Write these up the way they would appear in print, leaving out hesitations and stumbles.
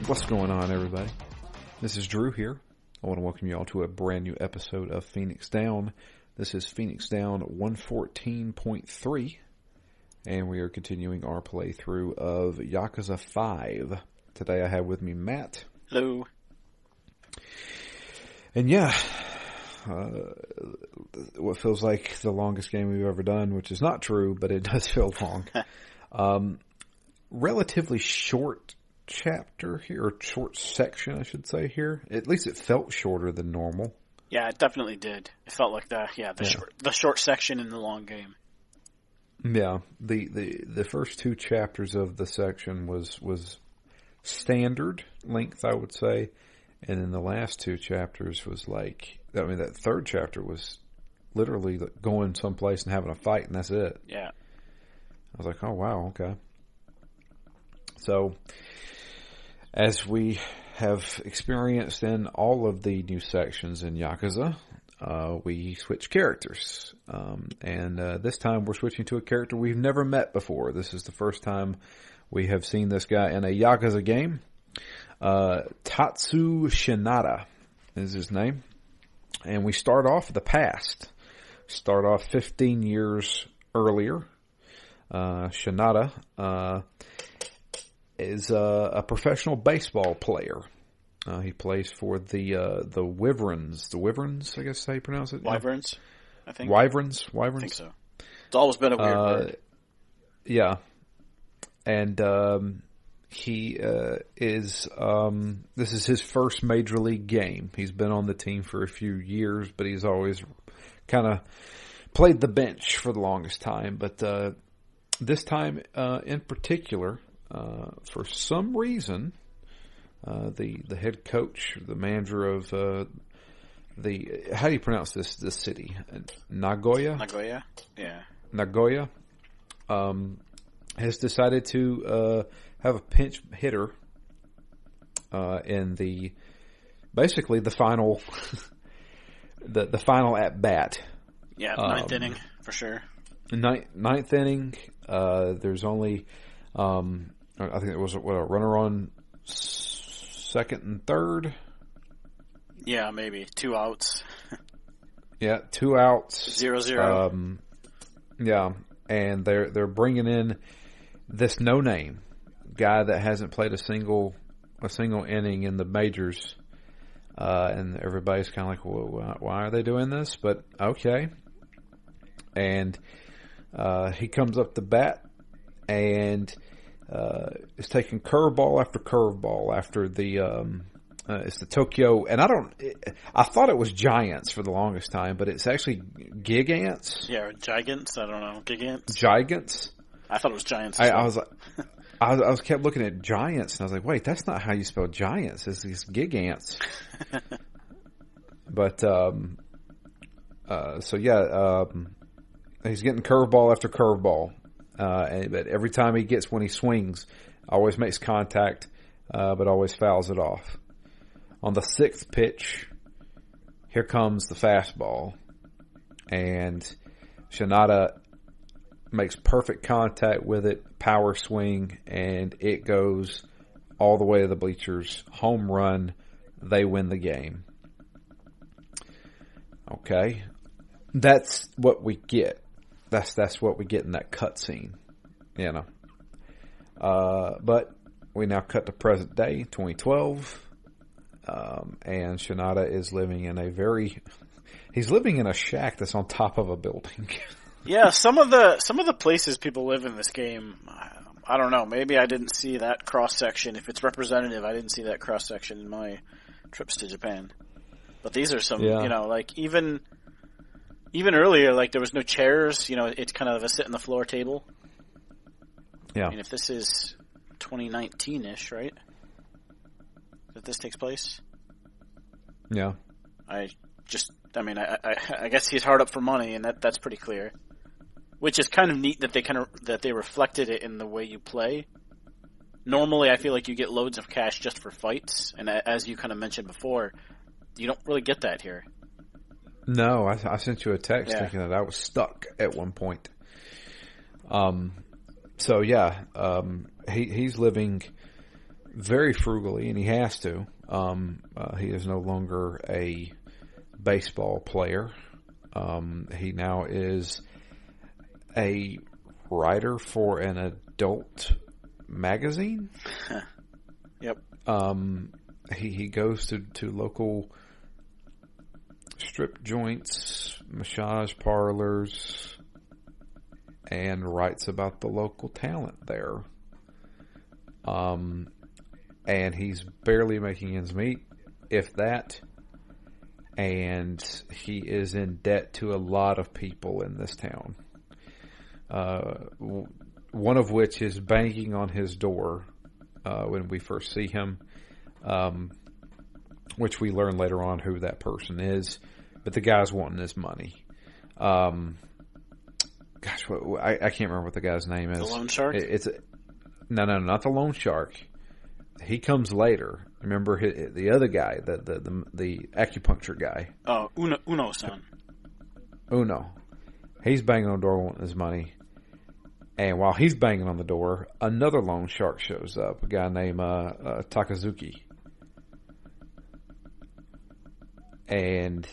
What's going on, everybody? This is Drew here. I want to welcome you all to a brand new episode of Phoenix Down. This is Phoenix Down 114.3, and we are continuing our playthrough of Yakuza 5. Today I have with me Matt. Hello. And yeah, what feels like the longest game we've ever done, which is not true, but it does feel long. Relatively short chapter here, or short section, I should say here. At least it felt shorter than normal. Yeah, it definitely did. It felt like that. Yeah, the short section in the long game. Yeah, the first two chapters of the section was standard length, I would say, and then the last two chapters was like, I mean, that third chapter was literally going someplace and having a fight, and that's it. Yeah. I was like, oh wow, okay. So, as we have experienced in all of the new sections in Yakuza, we switch characters. And this time we're switching to a character we've never met before. This is the first time we have seen this guy in a Yakuza game. Tatsu Shinada is his name. And we start off the past. Start off 15 years earlier. Shinada is a professional baseball player. He plays for the Wyverns. The Wyverns, I guess is how you pronounce it. Wyverns, I think. Wyverns. I think so. It's always been a weird word. Yeah. And he is this is his first major league game. He's been on the team for a few years, but he's always kind of played the bench for the longest time. But this time in particular, for some reason, the head coach, the manager of how do you pronounce this city? Nagoya? Nagoya, yeah. Nagoya has decided to have a pinch hitter in basically the final the final at bat. Yeah, ninth inning for sure. Ninth inning. There's only I think it was a runner on second and third. Yeah, maybe 2 outs. Yeah, 2 outs. 0-0. Yeah, and they're bringing in this no name guy that hasn't played a single inning in the majors, and everybody's kind of like, well, why are they doing this? But okay, and he comes up the bat and is taking curveball after curveball after it's the Tokyo, and I thought it was Giants for the longest time, but it's actually Gigants. Yeah, or Gigants. I don't know, Gigants. Gigants. I thought it was Giants. I was like, I was kept looking at Giants, and I was like, wait, that's not how you spell Giants. It's these Gigants. But so yeah, he's getting curveball after curveball. But every time when he swings, always makes contact, but always fouls it off. On the 6th pitch, here comes the fastball, and Shinada makes perfect contact with it, power swing, and it goes all the way to the bleachers. Home run. They win the game. Okay. That's what we get. That's what we get in that cutscene, you know. But we now cut to present day, 2012, and Shinada is living in he's living in a shack that's on top of a building. Yeah, some of the places people live in this game, I don't know. Maybe I didn't see that cross section. If it's representative, I didn't see that cross section in my trips to Japan. But these are some, like even earlier, like there was no chairs. It's kind of a sit on the floor table. Yeah. I mean, if this is 2019-ish, right? That this takes place. Yeah. I guess he's hard up for money, and that's pretty clear. Which is kind of neat that they reflected it in the way you play. Normally, I feel like you get loads of cash just for fights, and as you kind of mentioned before, you don't really get that here. No, I sent you a text thinking that I was stuck at one point. So yeah, he's living very frugally, and he has to. He is no longer a baseball player. He now is a writer for an adult magazine. Yep. He goes to local strip joints, massage parlors, and writes about the local talent there. And he's barely making ends meet, if that. And he is in debt to a lot of people in this town. One of which is banging on his door when we first see him, which we learn later on who that person is. But the guy's wanting his money. I can't remember what the guy's name is. The loan shark? No, not the loan shark. He comes later. Remember the other guy, the acupuncture guy. Oh, Uno-san. Uno. He's banging on the door wanting his money. And while he's banging on the door, another loan shark shows up, a guy named Takazuki. And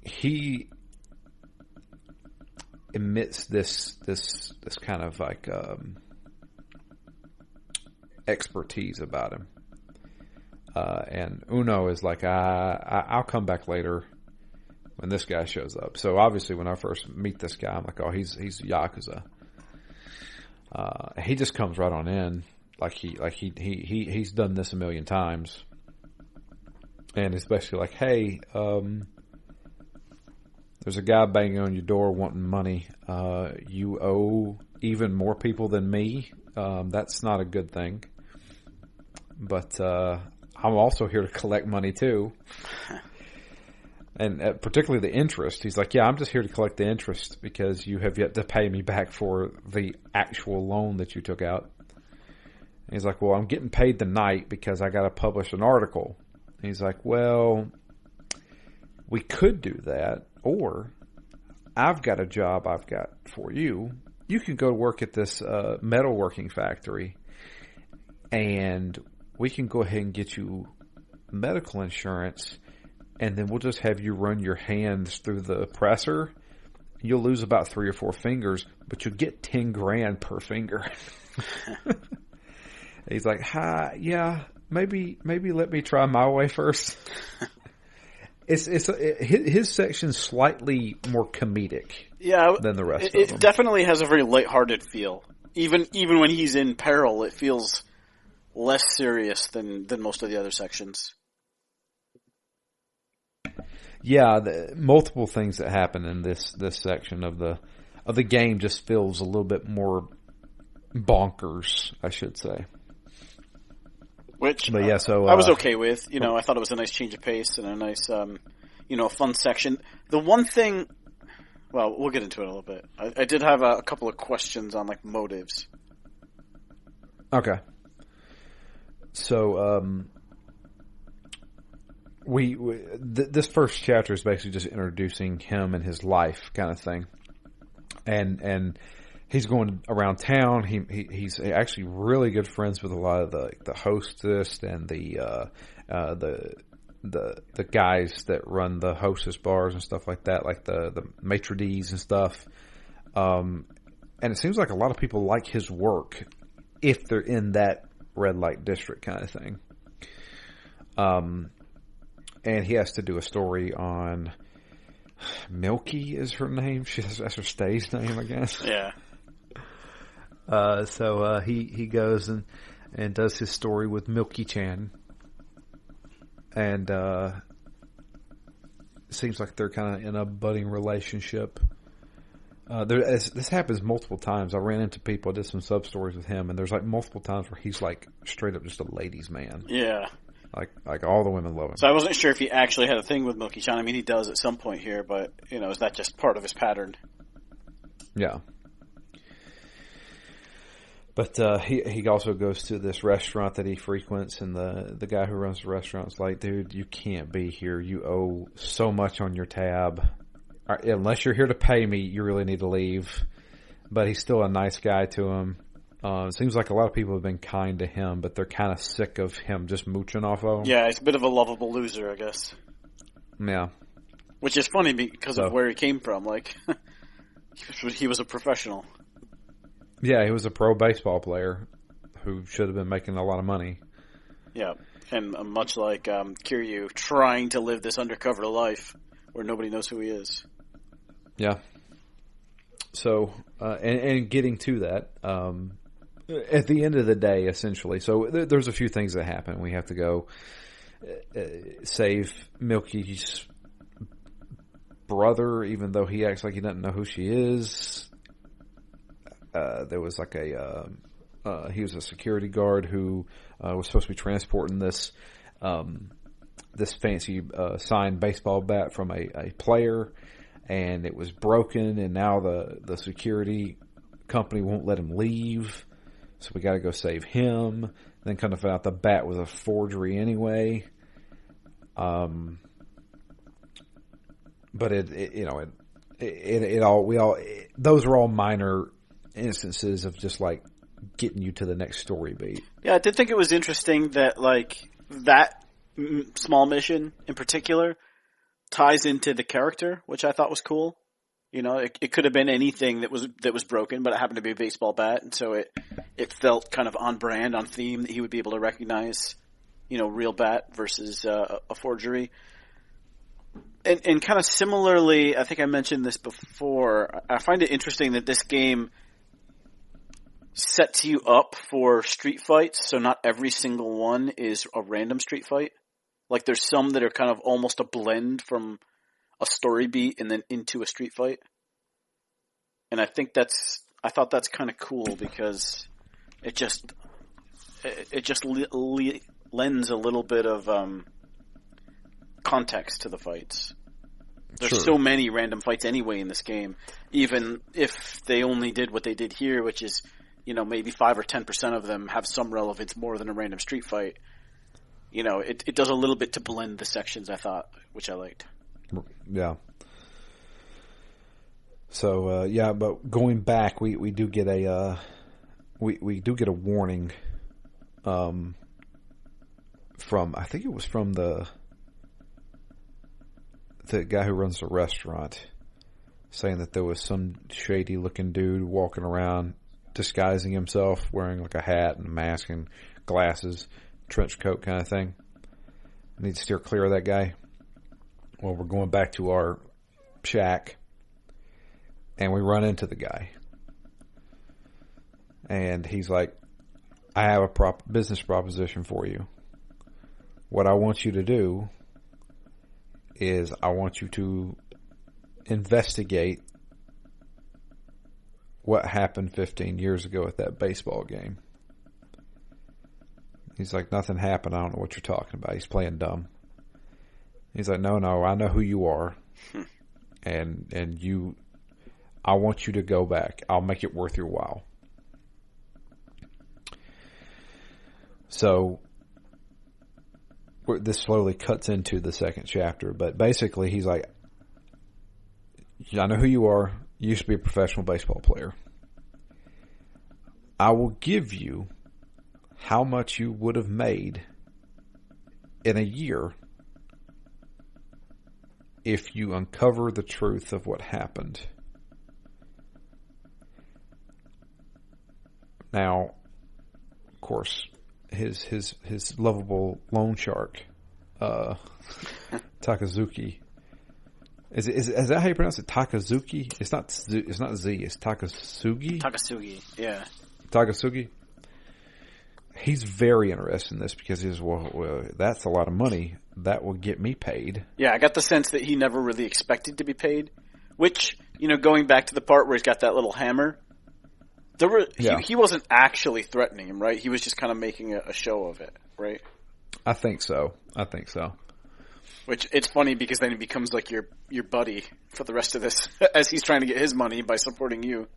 he emits this kind of like expertise about him. And Uno is like, I'll come back later when this guy shows up. So obviously when I first meet this guy, I'm like, oh, he's Yakuza. He just comes right on in, like he's done this a million times, and especially like, hey, there's a guy banging on your door wanting money. You owe even more people than me. That's not a good thing. But I'm also here to collect money too. And particularly the interest. He's like, yeah, I'm just here to collect the interest because you have yet to pay me back for the actual loan that you took out. And he's like, well, I'm getting paid tonight because I got to publish an article. And he's like, well, we could do that, or I've got a job I've got for you. You can go work at this metalworking factory, and we can go ahead and get you medical insurance, and then we'll just have you run your hands through the presser. You'll lose about 3 or 4 fingers, but you'll get $10,000 per finger. He's like, yeah, maybe let me try my way first. His section's slightly more comedic, than the rest of them. It definitely has a very lighthearted feel. Even when he's in peril, it feels less serious than most of the other sections. Yeah, multiple things that happen in this section of the game just feels a little bit more bonkers, I should say. Which, but yeah, so I was okay with. I thought it was a nice change of pace and a nice, fun section. The one thing, well, we'll get into it a little bit. I did have a couple of questions on like motives. Okay. So, this first chapter is basically just introducing him and his life kind of thing. And he's going around town. He's actually really good friends with a lot of the hostess and the guys that run the hostess bars and stuff like that, like the maitre d's and stuff. And it seems like a lot of people like his work if they're in that red light district kind of thing. And he has to do a story on Milky is her name. That's her stage name, I guess. Yeah. So he goes and does his story with Milky-chan. And it seems like they're kind of in a budding relationship. This happens multiple times. I ran into people, I did some sub-stories with him, and there's like multiple times where he's like straight up just a ladies' man. Yeah. Like all the women love him. So I wasn't sure if he actually had a thing with Milky-chan. I mean, he does at some point here, but, is that just part of his pattern? Yeah. But he also goes to this restaurant that he frequents, and the guy who runs the restaurant is like, dude, you can't be here. You owe so much on your tab. Unless you're here to pay me, you really need to leave. But he's still a nice guy to him. It seems like a lot of people have been kind to him, but they're kind of sick of him just mooching off of him. Yeah, he's a bit of a lovable loser, I guess. Yeah. Which is funny because of where he came from. Like, he was a professional. Yeah, he was a pro baseball player who should have been making a lot of money. Yeah, and much like Kiryu, trying to live this undercover life where nobody knows who he is. Yeah. So, and getting to that, at the end of the day, essentially, so there's a few things that happen. We have to go save Milky's brother, even though he acts like he doesn't know who she is. There was like he was a security guard who was supposed to be transporting this fancy signed baseball bat from a player, and it was broken, and now the security company won't let him leave, so we got to go save him. Then kind of found out the bat was a forgery anyway. But those are all minor instances of just like getting you to the next story beat. Yeah, I did think it was interesting that like that small mission in particular ties into the character, which I thought was cool. You know, it could have been anything that was broken, but it happened to be a baseball bat, and so it felt kind of on brand, on theme, that he would be able to recognize, you know, real bat versus a forgery. And kind of similarly, I think I mentioned this before, I find it interesting that this game sets you up for street fights, so not every single one is a random street fight. Like there's some that are kind of almost a blend from a story beat and then into a street fight. And I thought that's kind of cool because it just lends a little bit of context to the fights. There's so many random fights anyway in this game, even if they only did what they did here, which is, you know, maybe 5 or 10% of them have some relevance more than a random street fight. You know, it does a little bit to blend the sections, I thought, which I liked. Yeah. So but going back, we do get a we do get a warning from, I think it was from the guy who runs the restaurant, saying that there was some shady looking dude walking around disguising himself, wearing like a hat and a mask and glasses, trench coat kind of thing. I need to steer clear of that guy. Well, we're going back to our shack, and we run into the guy. And he's like, I have a business proposition for you. What I want you to do is I want you to investigate what happened 15 years ago at that baseball game. He's like, nothing happened. I don't know what you're talking about. He's playing dumb. He's like, no, I know who you are. And you, I want you to go back. I'll make it worth your while. So this slowly cuts into the second chapter, but basically he's like, I know who you are. You used to be a professional baseball player. I will give you how much you would have made in a year if you uncover the truth of what happened. Now, of course, his lovable loan shark, Takazuki. Is that how you pronounce it? Takazuki? It's not Z. It's Takasugi. Takasugi, yeah. Takasugi. He's very interested in this because he's well, that's a lot of money. That will get me paid. Yeah, I got the sense that he never really expected to be paid. Which, you know, going back to the part where he's got that little hammer, he wasn't actually threatening him, right? He was just kind of making a show of it, right? I think so. Which, it's funny because then he becomes like your buddy for the rest of this as he's trying to get his money by supporting you.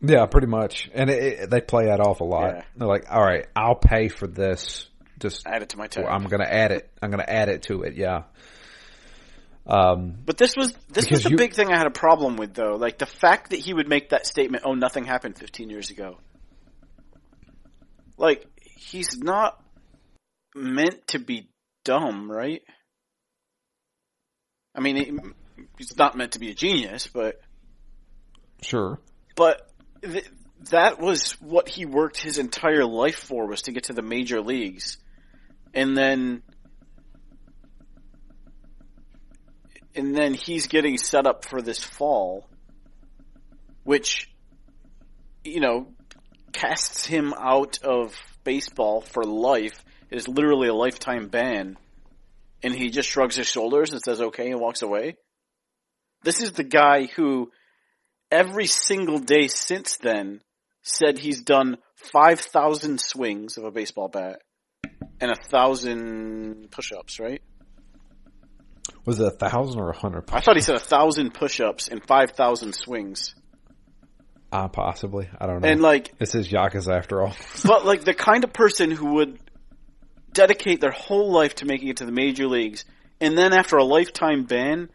Yeah, pretty much. And they play that off a lot. Yeah. They're like, all right, I'll pay for this. Just add it to my tab. I'm going to add it. I'm going to add it to it, yeah. But this was the big thing I had a problem with, though. Like, the fact that he would make that statement, oh, nothing happened 15 years ago. like, he's not meant to be dumb, right? I mean, he's not meant to be a genius, but... Sure. But that was what he worked his entire life for, was to get to the major leagues. And then he's getting set up for this fall, which, you know, casts him out of baseball for life. It is literally a lifetime ban. And he just shrugs his shoulders and says okay and walks away. This is the guy who every single day since then said he's done 5,000 swings of a baseball bat and 1,000 push-ups, right? Was it 1,000 or 100? I thought he said 1,000 push-ups and 5,000 swings. Possibly. I don't know. And like, this is Yakuza after all. But like, the kind of person who would dedicate their whole life to making it to the major leagues, and then after a lifetime ban,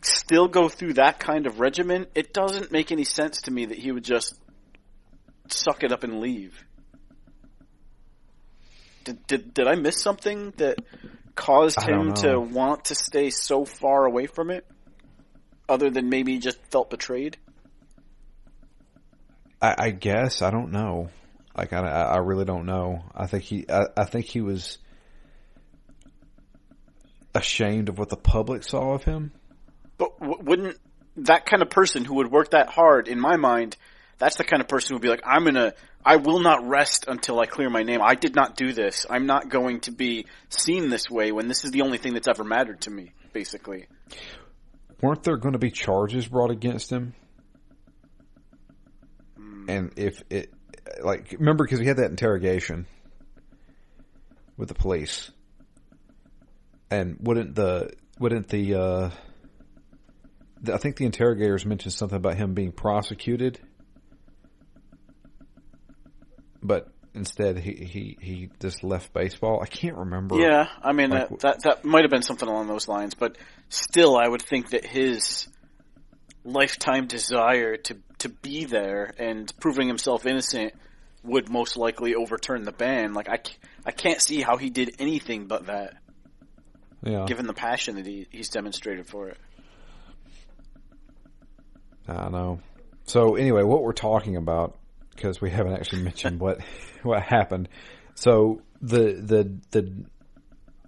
still go through that kind of regimen, it doesn't make any sense to me that he would just suck it up and leave. Did I miss something that caused him to want to stay so far away from it? Other than maybe he just felt betrayed? I guess. I don't know. Like, I really don't know. I think he was ashamed of what the public saw of him. But wouldn't that kind of person who would work that hard, in my mind, that's the kind of person who would be like, I will not rest until I clear my name. I did not do this. I'm not going to be seen this way when this is the only thing that's ever mattered to me, basically. Weren't there going to be charges brought against him? And if it, like, remember, because we had that interrogation with the police, and wouldn't the I think the interrogators mentioned something about him being prosecuted, but instead he just left baseball. I can't remember. Yeah, I mean, like, that might have been something along those lines, but still, I would think that his lifetime desire to be there and proving himself innocent would most likely overturn the ban. Like, I can't see how he did anything but that. Yeah. Given the passion that he's demonstrated for it. I know. So anyway, what we're talking about, because we haven't actually mentioned what happened. So the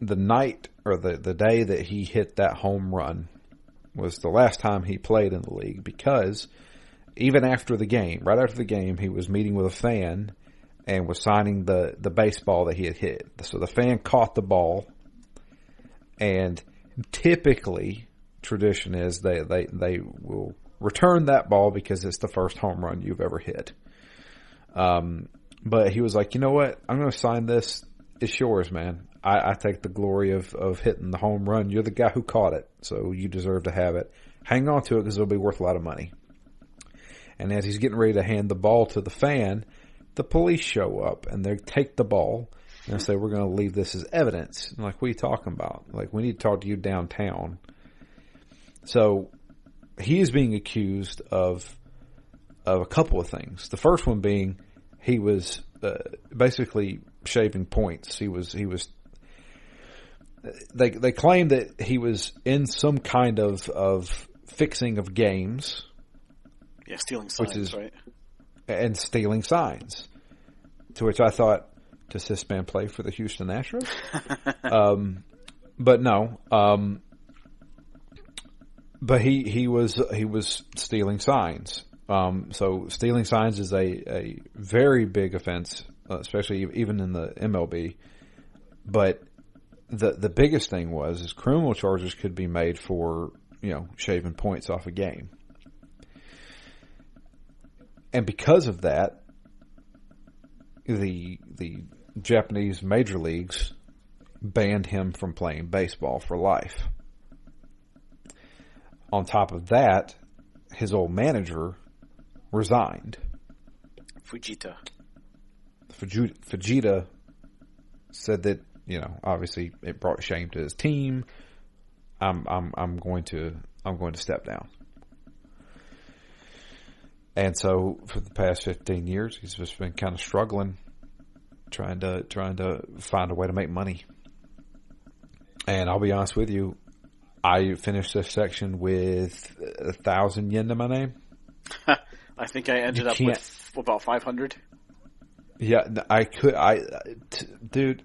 night or the day that he hit that home run was the last time he played in the league, because even after the game, right after the game, he was meeting with a fan and was signing the baseball that he had hit. So the fan caught the ball, and typically tradition is they will return that ball because it's the first home run you've ever hit. But he was like, you know what? I'm going to sign this. It's yours, man. I take the glory of hitting the home run. You're the guy who caught it, so you deserve to have it. Hang on to it because it'll be worth a lot of money. And as he's getting ready to hand the ball to the fan, the police show up and they take the ball and say, we're going to leave this as evidence. I'm like, what are you talking about? Like, we need to talk to you downtown. So he is being accused of a couple of things. The first one being he was basically shaving points. They claim that he was in some kind of fixing of games. Yeah, stealing signs, right? And stealing signs. To which I thought, does this man play for the Houston Astros? But no. But he was stealing signs. So stealing signs is a very big offense, especially even in the MLB. But the biggest thing is criminal charges could be made for, shaving points off a game. And because of that, the Japanese major leagues banned him from playing baseball for life. On top of that, his old manager resigned. Fujita said that, obviously it brought shame to his team. I'm going to step down. And so for the past 15 years, he's just been kind of struggling trying to find a way to make money. And I'll be honest with you, I finished this section with 1,000 yen to my name. I think I ended up with about 500. Yeah, dude.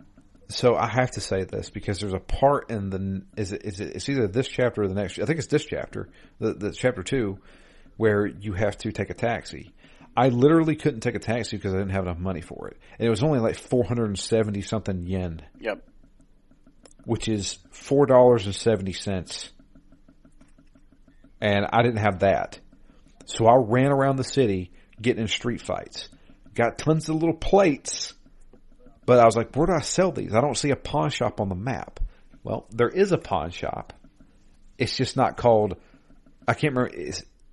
So I have to say this because there's a part in it's either this chapter or the next. I think it's this chapter, the chapter 2, where you have to take a taxi. I literally couldn't take a taxi because I didn't have enough money for it, and it was only like 470 something yen. Yep. Which is $4.70, and I didn't have that, so I ran around the city getting in street fights. Got tons of little plates. But I was like, where do I sell these? I don't see a pawn shop on the map. Well, there is a pawn shop. It's just not called, I can't remember,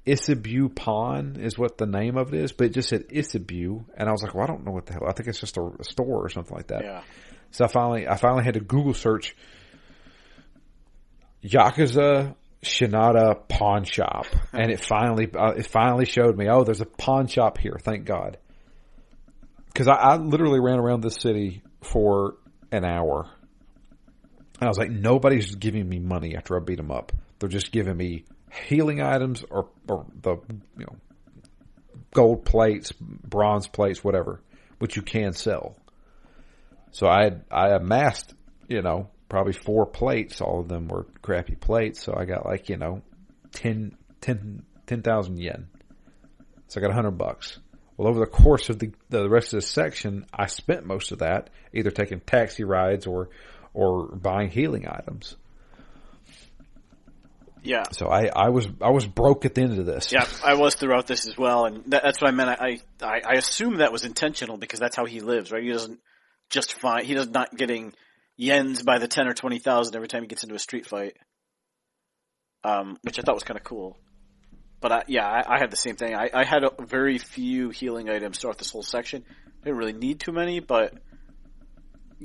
Isabu Pawn is what the name of it is, but it just said Isabu. And I was like, well, I don't know what the hell. I think it's just a store or something like that. Yeah. So I finally had to Google search Yakuza Shinada Pawn Shop. And it finally showed me, oh, there's a pawn shop here. Thank God. Because I literally ran around this city for an hour. And I was like, nobody's giving me money after I beat them up. They're just giving me healing items or the gold plates, bronze plates, whatever, which you can sell. So I amassed, probably 4 plates. All of them were crappy plates. So I got 10,000 yen. So I got $100. Well, over the course of the rest of this section, I spent most of that either taking taxi rides or buying healing items. Yeah. So I was broke at the end of this. Yeah, I was throughout this as well, and that's what I meant. I assume that was intentional because that's how he lives, right? He doesn't he's not getting yens by the 10 or 20,000 every time he gets into a street fight, which I thought was kind of cool. But I had the same thing. I had very few healing items throughout this whole section. I didn't really need too many, but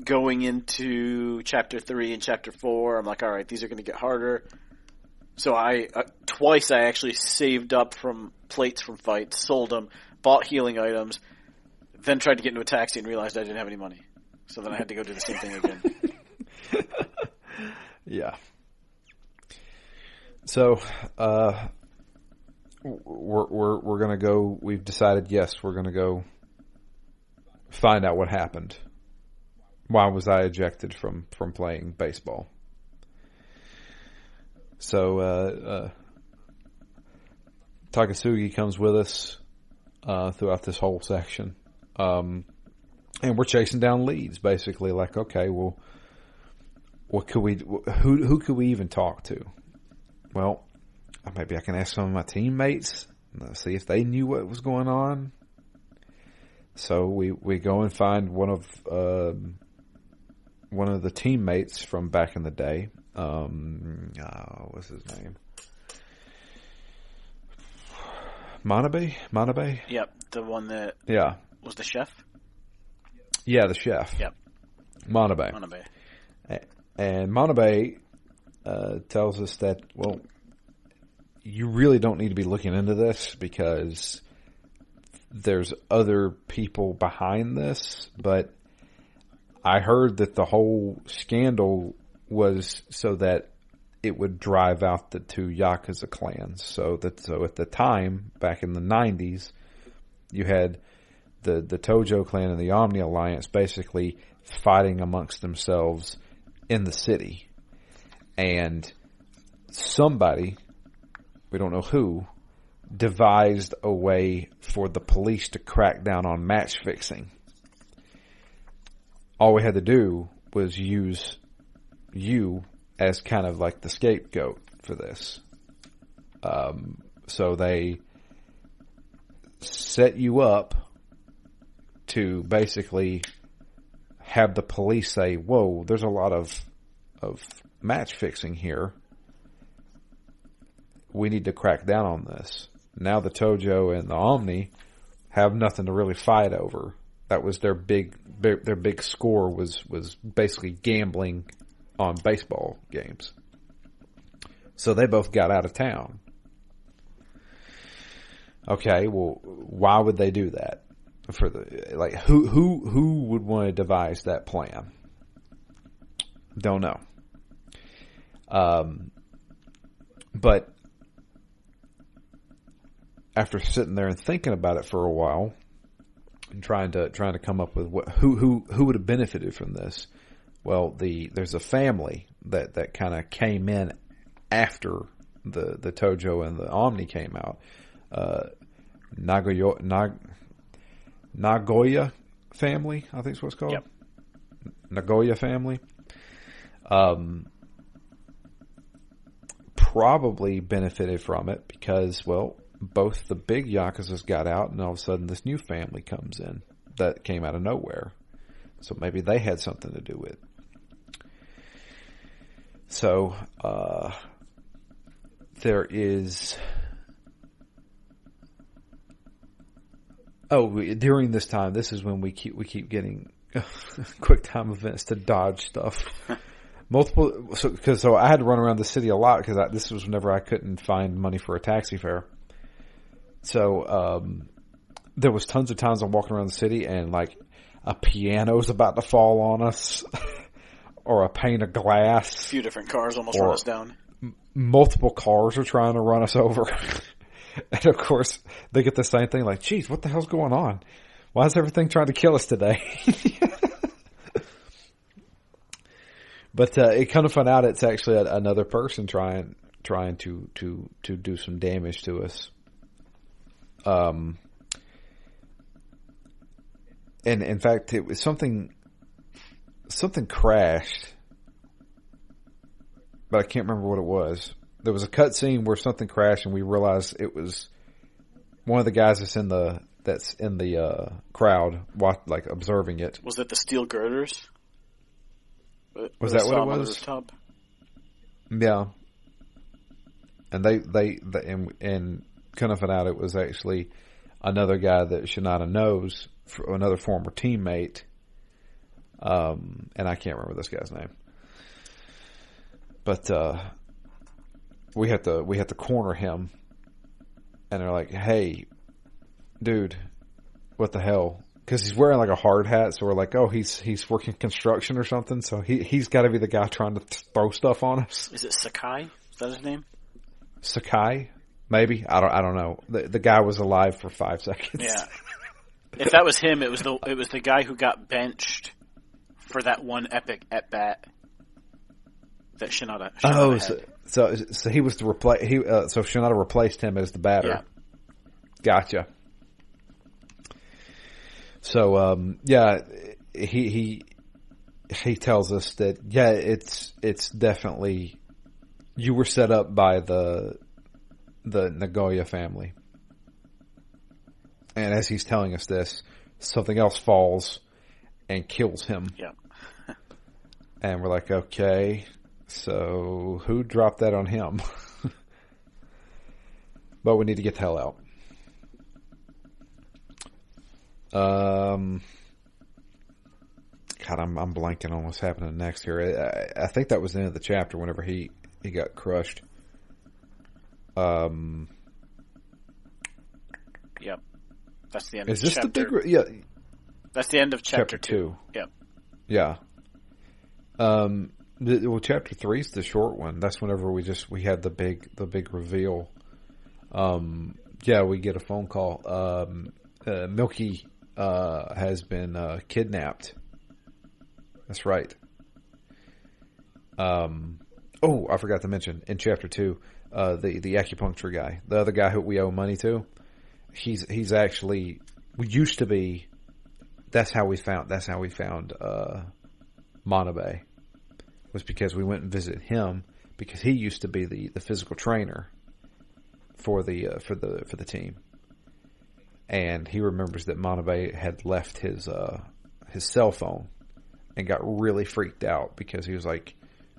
going into chapter 3 and chapter 4, I'm like, all right, these are going to get harder. So twice I actually saved up from plates from fights, sold them, bought healing items, then tried to get into a taxi and realized I didn't have any money. So then I had to go do the same thing again. Yeah. So, we're gonna go. We've decided. Yes, we're gonna go find out what happened. Why was I ejected from playing baseball? So Takasugi comes with us throughout this whole section, and we're chasing down leads. Basically, like, okay, well, what could we? Who could we even talk to? Well, maybe I can ask some of my teammates, see if they knew what was going on. So we go and find one of the teammates from back in the day. What's his name? Manabe? Yep, the one that was the chef? Yeah, the chef. Yep. Manabe. And Manabe tells us that, well, you really don't need to be looking into this because there's other people behind this, but I heard that the whole scandal was so that it would drive out the 2 Yakuza clans. So at the time, back in the 90s, you had the Tojo clan and the Omni Alliance basically fighting amongst themselves in the city. And somebody, we don't know who, devised a way for the police to crack down on match fixing. All we had to do was use you as kind of like the scapegoat for this. So they set you up to basically have the police say, whoa, there's a lot of match fixing here. We need to crack down on this. Now the Tojo and the Omni have nothing to really fight over. That was their big score was basically gambling on baseball games. So they both got out of town. Okay, well, why would they do that? for the like who would want to devise that plan? Don't know. But after sitting there and thinking about it for a while and trying to come up with who would have benefited from this, well, there's a family that kind of came in after the Tojo and the Omni came out. Nagoya family, I think is what it's called. Yep. Nagoya family. Probably benefited from it because, well, both the big Yakuzas got out and all of a sudden this new family comes in that came out of nowhere. So maybe they had something to do with it. So, there is... during this time, this is when we keep getting quick time events to dodge stuff. So I had to run around the city a lot because this was whenever I couldn't find money for a taxi fare. So there was tons of times I'm walking around the city and like a piano's about to fall on us, or a pane of glass. A few different cars almost run us down. Multiple cars are trying to run us over. And of course, they get the same thing like, geez, what the hell's going on? Why is everything trying to kill us today? But it kind of found out it's actually another person trying to do some damage to us. And in fact, it was something crashed, but I can't remember what it was. There was a cutscene where something crashed, and we realized it was one of the guys that's in the crowd, like observing it. Was it the steel girders? Was that what it was? Yeah. And they kind of found out it was actually another guy that Shinada knows, another former teammate. And I can't remember this guy's name. But we had to corner him, and they're like, "Hey, dude, what the hell?" Because he's wearing like a hard hat, so we're like, "Oh, he's working construction or something." So he's got to be the guy trying to throw stuff on us. Is it Sakai? Is that his name? Sakai, maybe. I don't know. The guy was alive for 5 seconds. Yeah. If that was him, it was the guy who got benched for that one epic at bat that Shinada had. So he was the replace. So Shinada replaced him as the batter. Yeah. Gotcha. So he tells us that it's definitely you were set up by the Nagoya family. And as he's telling us this, something else falls and kills him. Yeah. And we're like, okay, so who dropped that on him? But we need to get the hell out. God, I'm blanking on what's happening next here. I think that was the end of the chapter whenever he got crushed. Yep. That's the end Is of this chapter. the big... Yeah. That's the end of chapter 2. Yep. Yeah. Well, chapter 3 is the short one. That's whenever we had the big reveal. We get a phone call. Milky has been kidnapped. That's right. I forgot to mention in chapter 2, the acupuncture guy, the other guy who we owe money to. He's actually used to be. That's how we found Manabe, was because we went and visited him because he used to be the physical trainer for the team, and he remembers that Manabe had left his cell phone and got really freaked out because he was like,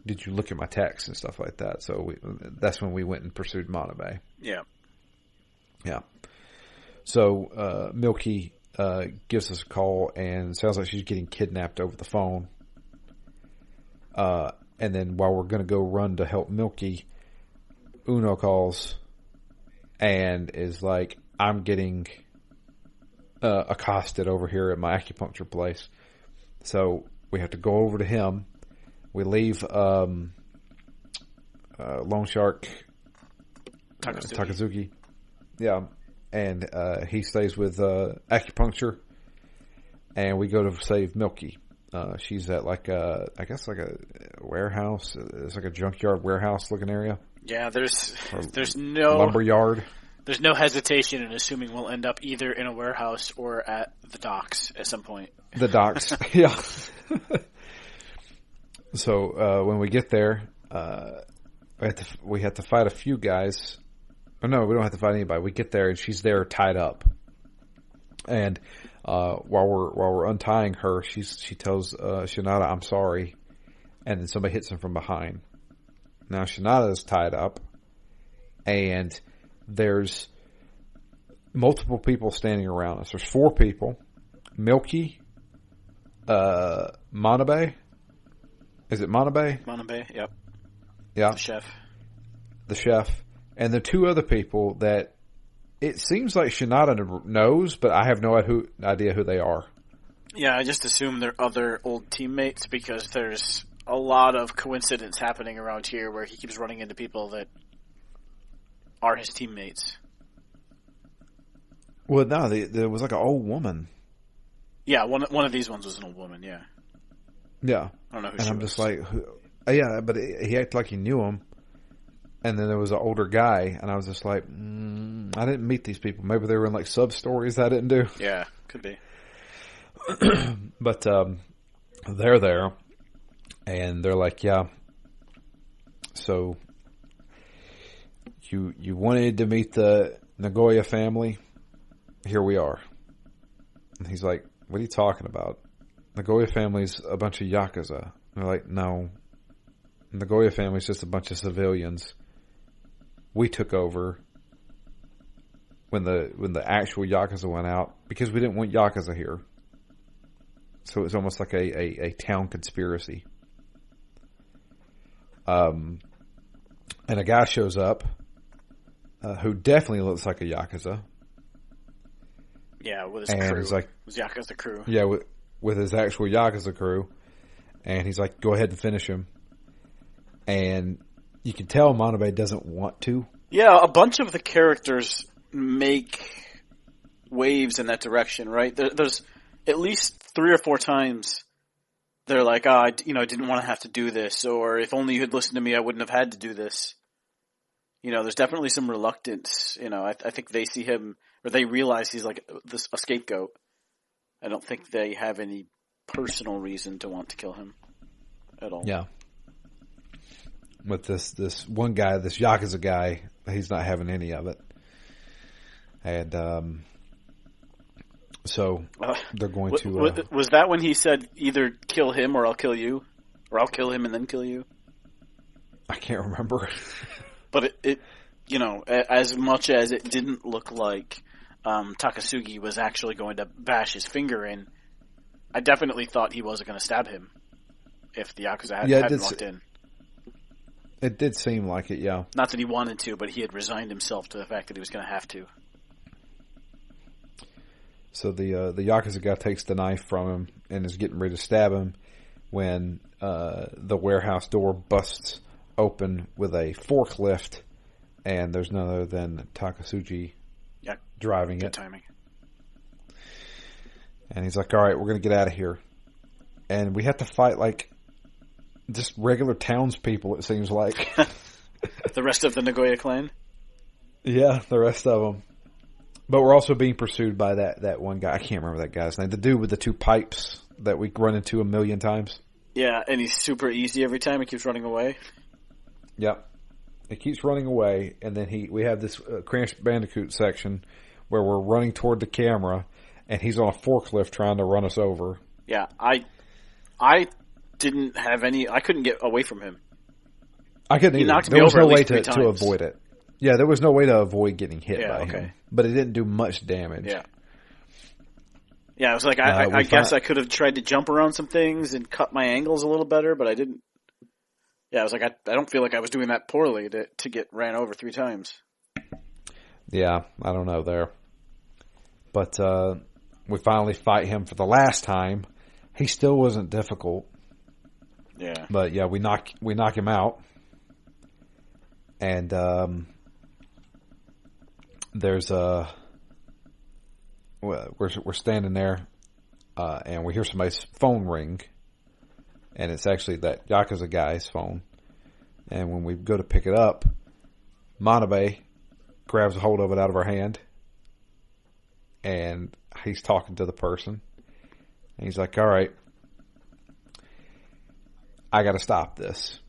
"Did you look at my texts and stuff like that?" So that's when we went and pursued Manabe. Yeah. Yeah. So Milky gives us a call and sounds like she's getting kidnapped over the phone. And then while we're going to go run to help Milky, Uno calls and is like, "I'm getting accosted over here at my acupuncture place. So we have to go over to him. We leave Loan Shark Takazuki. Yeah. And he stays with acupuncture. And we go to save Milky. She's at I guess like a warehouse. It's like a junkyard warehouse looking area. Yeah, there's no lumberyard. There's no hesitation in assuming we'll end up either in a warehouse or at the docks at some point. The docks, yeah. So when we get there, we have to fight a few guys. Oh, no, we don't have to fight anybody. We get there and she's there tied up. And while we're untying her, she tells Shinada, "I'm sorry," and then somebody hits him from behind. Now Shinada is tied up, and there's multiple people standing around us. There's 4 people. Milky, Manabe. Is it Manabe? Manabe, yep. Yeah. The chef. And the 2 other people that it seems like Shinada knows, but I have no idea who they are. Yeah, I just assume they're other old teammates because there's a lot of coincidence happening around here where he keeps running into people that are his teammates. Well, no, there was like an old woman. Yeah, one of these ones was an old woman, yeah. Yeah. I don't know who and she I'm was. Just like, yeah, but he acted like he knew him. And then there was an older guy, and I was just like, I didn't meet these people. Maybe they were in like sub-stories I didn't do. Yeah, could be. But they're there, and they're like, yeah, so you wanted to meet the Nagoya family? Here we are. And he's like, what are you talking about? Nagoya family's a bunch of Yakuza. And they're like, no. Nagoya family's just a bunch of civilians. We took over when the actual Yakuza went out because we didn't want Yakuza here. So it's almost like a town conspiracy. And a guy shows up who definitely looks like a Yakuza. Yeah, with his and crew. He's like, his Yakuza crew. Yeah, with his actual Yakuza crew. And he's like, go ahead and finish him. And you can tell Manabe doesn't want to. Yeah, a bunch of the characters make waves in that direction, right? There's at least 3 or 4 times they're like, I didn't want to have to do this, or if only you had listened to me, I wouldn't have had to do this. There's definitely some reluctance. I think they see him, or they realize he's like a scapegoat. I don't think they have any personal reason to want to kill him at all. Yeah. With this one guy, this Yakuza guy, he's not having any of it. And so they're going to... was that when he said either kill him or I'll kill you? Or I'll kill him and then kill you? I can't remember. But it as much as it didn't look like Takasugi was actually going to bash his finger in, I definitely thought he wasn't going to stab him if the Yakuza hadn't walked in. It did seem like it, yeah. Not that he wanted to, but he had resigned himself to the fact that he was going to have to. So the Yakuza guy takes the knife from him and is getting ready to stab him when the warehouse door busts open with a forklift, and there's none other than Takasugi driving good it. Timing. And he's like, all right, we're going to get out of here. And we have to fight like just regular townspeople, it seems like. The rest of the Nagoya clan? Yeah, the rest of them. But we're also being pursued by that one guy. I can't remember that guy's name. The dude with the 2 pipes that we run into a million times. Yeah, and he's super easy every time. He keeps running away. Yep. He keeps running away, and then we have this Crash Bandicoot section where we're running toward the camera, and he's on a forklift trying to run us over. Yeah, I didn't have any... I couldn't get away from him. I couldn't either. He knocked me there was over no at way least 3 to avoid it. Yeah, there was no way to avoid getting hit by him. But it didn't do much damage. Yeah. Yeah, I was like, I guess I could have tried to jump around some things and cut my angles a little better, but I didn't. Yeah, I was like, I don't feel like I was doing that poorly to get ran over 3 times. Yeah, I don't know there. But we finally fight him for the last time. He still wasn't difficult. Yeah. But yeah, we knock him out. And there's we're standing there, and we hear somebody's phone ring, and it's actually that Yakuza guy's phone. And when we go to pick it up, Manabe grabs a hold of it out of her hand, and he's talking to the person. And he's like, all right, I got to stop this.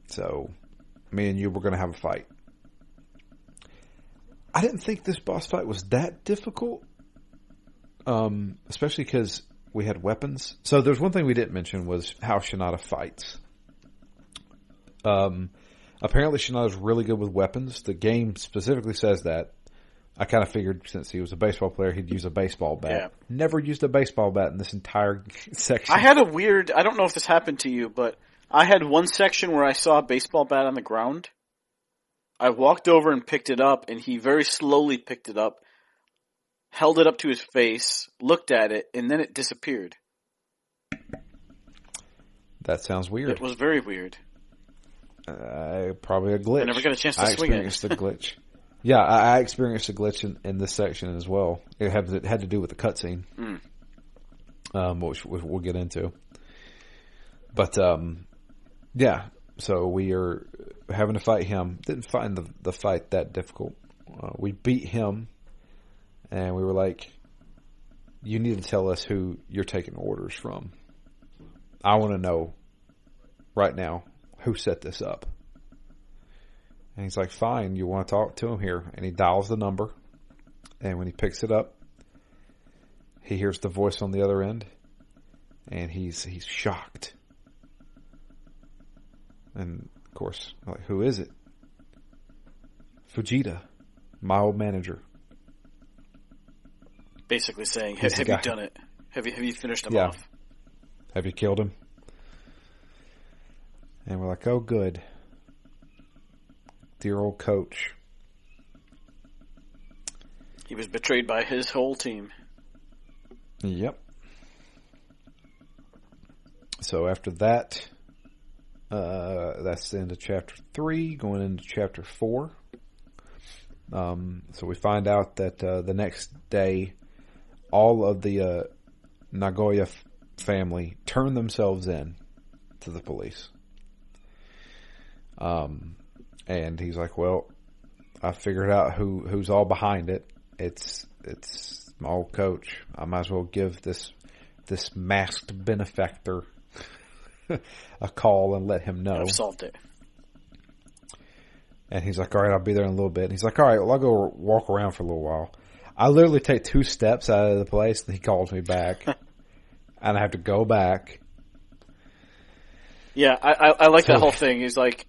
So me and you were going to have a fight. I didn't think this boss fight was that difficult, especially because we had weapons. So there's one thing we didn't mention was how Shinada fights. Apparently Shinada's really good with weapons. The game specifically says that. I kind of figured since he was a baseball player, he'd use a baseball bat. Yeah. Never used a baseball bat in this entire section. I had a weird, I don't know if this happened to you, but I had one section where I saw a baseball bat on the ground. I walked over and picked it up, and he very slowly picked it up, held it up to his face, looked at it, and then it disappeared. That sounds weird. It was very weird. Probably a glitch. I never got a chance to swing it. I experienced a glitch. Yeah, I experienced a glitch in this section as well. It had to do with the cutscene, which we'll get into. But yeah, so we are having to fight him. Didn't find the fight that difficult. We beat him, and we were like, "You need to tell us who you're taking orders from. I want to know right now who set this up." And he's like, fine, you want to talk to him here? And he dials the number. And when he picks it up, he hears the voice on the other end. And he's shocked. And, of course, like, who is it? Fujita, my old manager. Basically saying, have you done it? Have you finished him off? Have you killed him? And we're like, oh, good. Dear old coach. He was betrayed by his whole team. Yep. So after that, that's the end of chapter 3, going into chapter 4. So we find out that the next day, all of the Nagoya family turn themselves in to the police. And he's like, well, I figured out who's all behind it. It's my old coach. I might as well give this masked benefactor a call and let him know. I've solved it. And he's like, all right, I'll be there in a little bit. And he's like, all right, well, I'll go walk around for a little while. I literally take 2 steps out of the place, and he calls me back. And I have to go back. Yeah, I like that whole thing. He's like,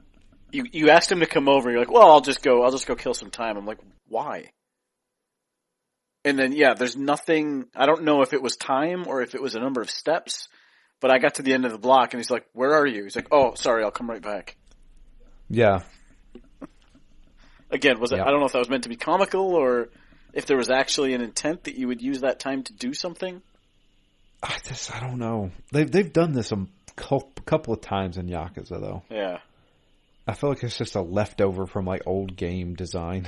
you asked him to come over. You're like, well, I'll just go kill some time. I'm like, why? And then, yeah, there's nothing. I don't know if it was time or if it was a number of steps, but I got to the end of the block, and he's like, where are you? He's like, oh, sorry, I'll come right back. Yeah. Again, I don't know if that was meant to be comical or if there was actually an intent that you would use that time to do something. I don't know. They've done this a couple of times in Yakuza, though. Yeah. I feel like it's just a leftover from like old game design.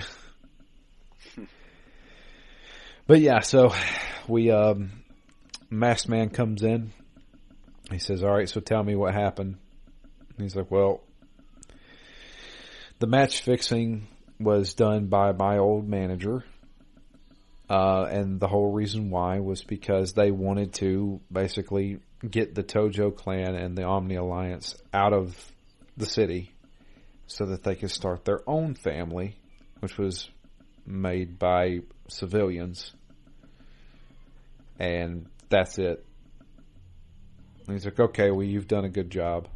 But yeah, so we Masked Man comes in. He says, all right, so tell me what happened. And he's like, well, the match fixing was done by my old manager. And the whole reason why was because they wanted to basically get the Tojo clan and the Omni Alliance out of the city so that they could start their own family, which was made by civilians. And that's it. And he's like, okay, well, you've done a good job.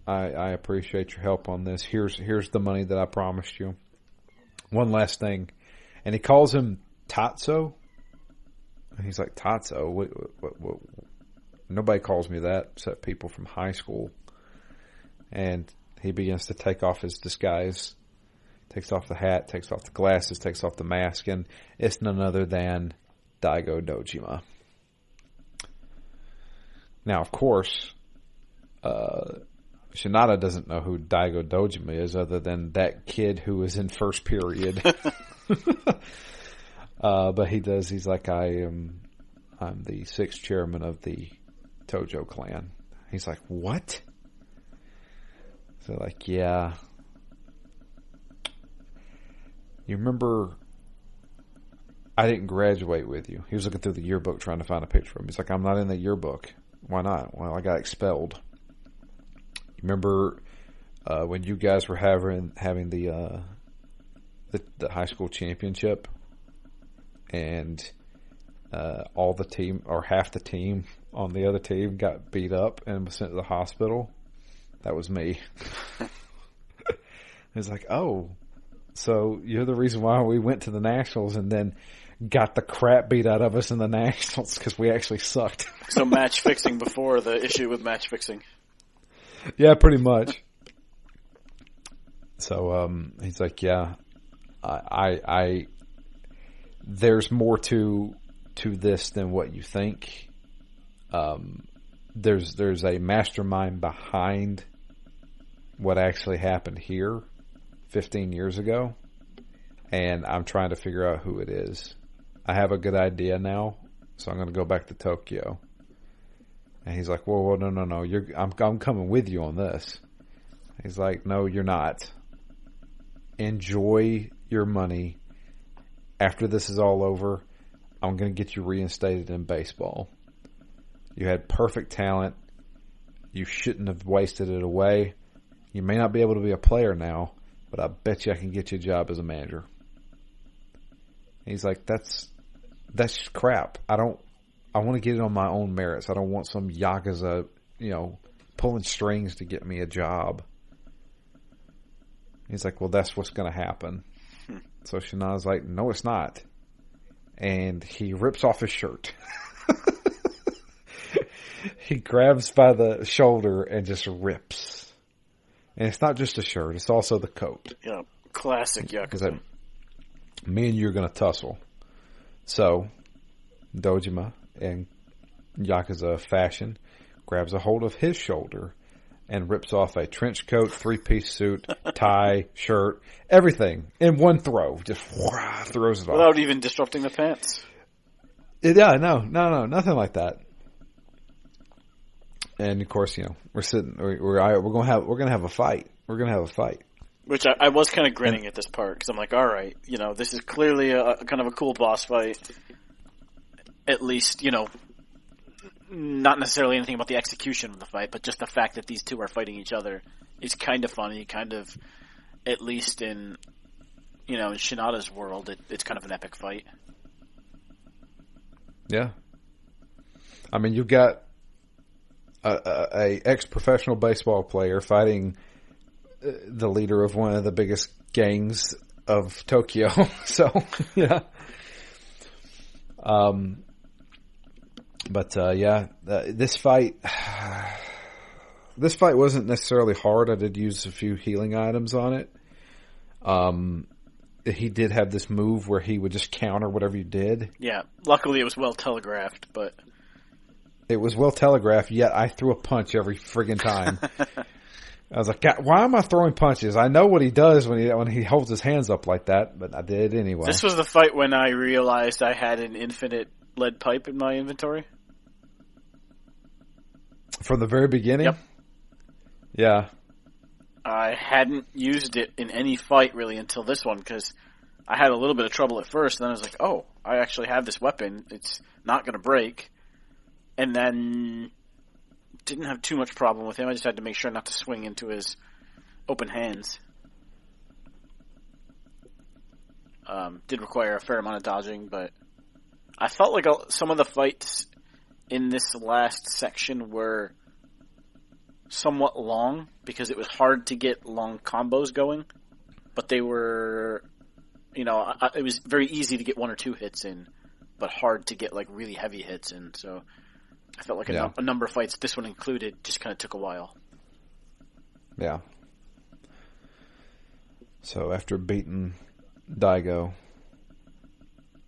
I appreciate your help on this. Here's the money that I promised you. One last thing. And he calls him Tatsu. And he's like, Tatsu? What? Nobody calls me that except people from high school. And he begins to take off his disguise. Takes off the hat, takes off the glasses, takes off the mask. And it's none other than Daigo Dojima. Now, of course, Shinada doesn't know who Daigo Dojima is other than that kid who was in first period. But he does. He's like, I'm the sixth chairman of the Tojo clan. He's like, what? So like, yeah. You remember I didn't graduate with you. He was looking through the yearbook trying to find a picture of him. He's like, I'm not in the yearbook. Why not? Well, I got expelled. You remember when you guys were having the high school championship and all the team, or half the team on the other team, got beat up and was sent to the hospital? That was me. It's like, oh, so you're the reason why we went to the Nationals and then got the crap beat out of us in the Nationals because we actually sucked. So match fixing before the issue with match fixing. Yeah, pretty much. So he's like, yeah, I there's more to this than what you think. There's a mastermind behind what actually happened here 15 years ago, and I'm trying to figure out who it is. I have a good idea now, so I'm going to go back to Tokyo. And he's like, whoa, no, I'm coming with you on this. He's like, no, you're not. Enjoy your money. After this is all over, I'm going to get you reinstated in baseball. You had perfect talent. You shouldn't have wasted it away. You may not be able to be a player now, but I bet you I can get you a job as a manager. He's like, that's crap. I want to get it on my own merits. I don't want some Yakuza, pulling strings to get me a job. He's like, well, that's what's going to happen. So Shinada's like, no, it's not. And he rips off his shirt. He grabs by the shoulder and just rips. And it's not just a shirt, it's also the coat. Yeah, classic Yakuza. Me and you are going to tussle. So, Dojima, in Yakuza fashion, grabs a hold of his shoulder and rips off a trench coat, three-piece suit, tie, shirt, everything in one throw. Just throws it off. Without even disrupting the pants. Yeah, no, nothing like that. And of course, we're gonna have a fight. We're gonna have a fight. Which I was kind of grinning at this part because I'm like, all right, this is clearly a kind of a cool boss fight. At least, not necessarily anything about the execution of the fight, but just the fact that these two are fighting each other is kind of funny. Kind of, at least in Shinada's world, it's kind of an epic fight. Yeah, I mean, you've got a ex-professional baseball player fighting the leader of one of the biggest gangs of Tokyo. So, yeah. This fight wasn't necessarily hard. I did use a few healing items on it. He did have this move where he would just counter whatever you did. Yeah, luckily it was well telegraphed, but... It was well telegraphed, yet I threw a punch every friggin' time. I was like, God, why am I throwing punches? I know what he does when he holds his hands up like that, but I did it anyway. This was the fight when I realized I had an infinite lead pipe in my inventory. From the very beginning? Yep. Yeah. I hadn't used it in any fight really until this one because I had a little bit of trouble at first, and then I was like, oh, I actually have this weapon. It's not going to break. And then didn't have too much problem with him. I just had to make sure not to swing into his open hands. Did require a fair amount of dodging, but I felt like some of the fights in this last section were somewhat long because it was hard to get long combos going, but they were, it was very easy to get one or two hits in, but hard to get like really heavy hits in, so I felt like a number of fights, this one included, just kind of took a while. Yeah. So after beating Daigo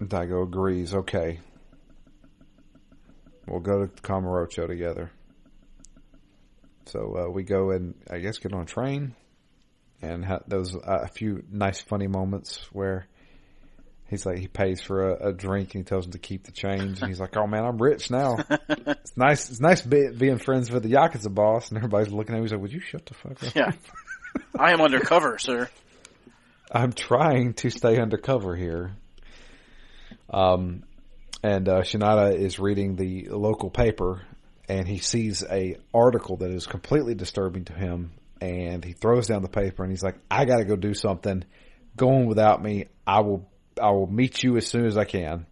agrees, okay, We'll go to Kamurocho together. So we go and, I guess, get on a train. And there was a few nice, funny moments where he's like, he pays for a drink and he tells him to keep the change. And he's like, oh, man, I'm rich now. It's nice being friends with the Yakuza boss. And everybody's looking at him. He's like, would you shut the fuck up? Yeah. I am undercover, sir. I'm trying to stay undercover here. And Shinada is reading the local paper, and he sees a article that is completely disturbing to him, and he throws down the paper, and he's like, I got to go do something. Go on without me. I will meet you as soon as I can.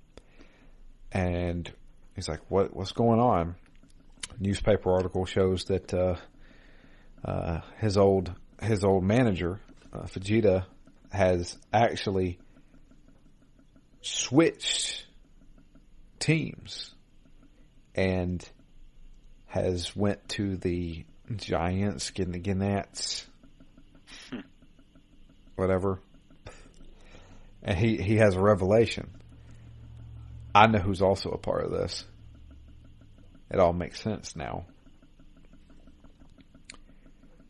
And he's like, what's going on? Newspaper article shows that his old manager, Fujita, has actually switched teams and has went to the Giants, Gnats, whatever. And he has a revelation. I know who's also a part of this. It all makes sense now.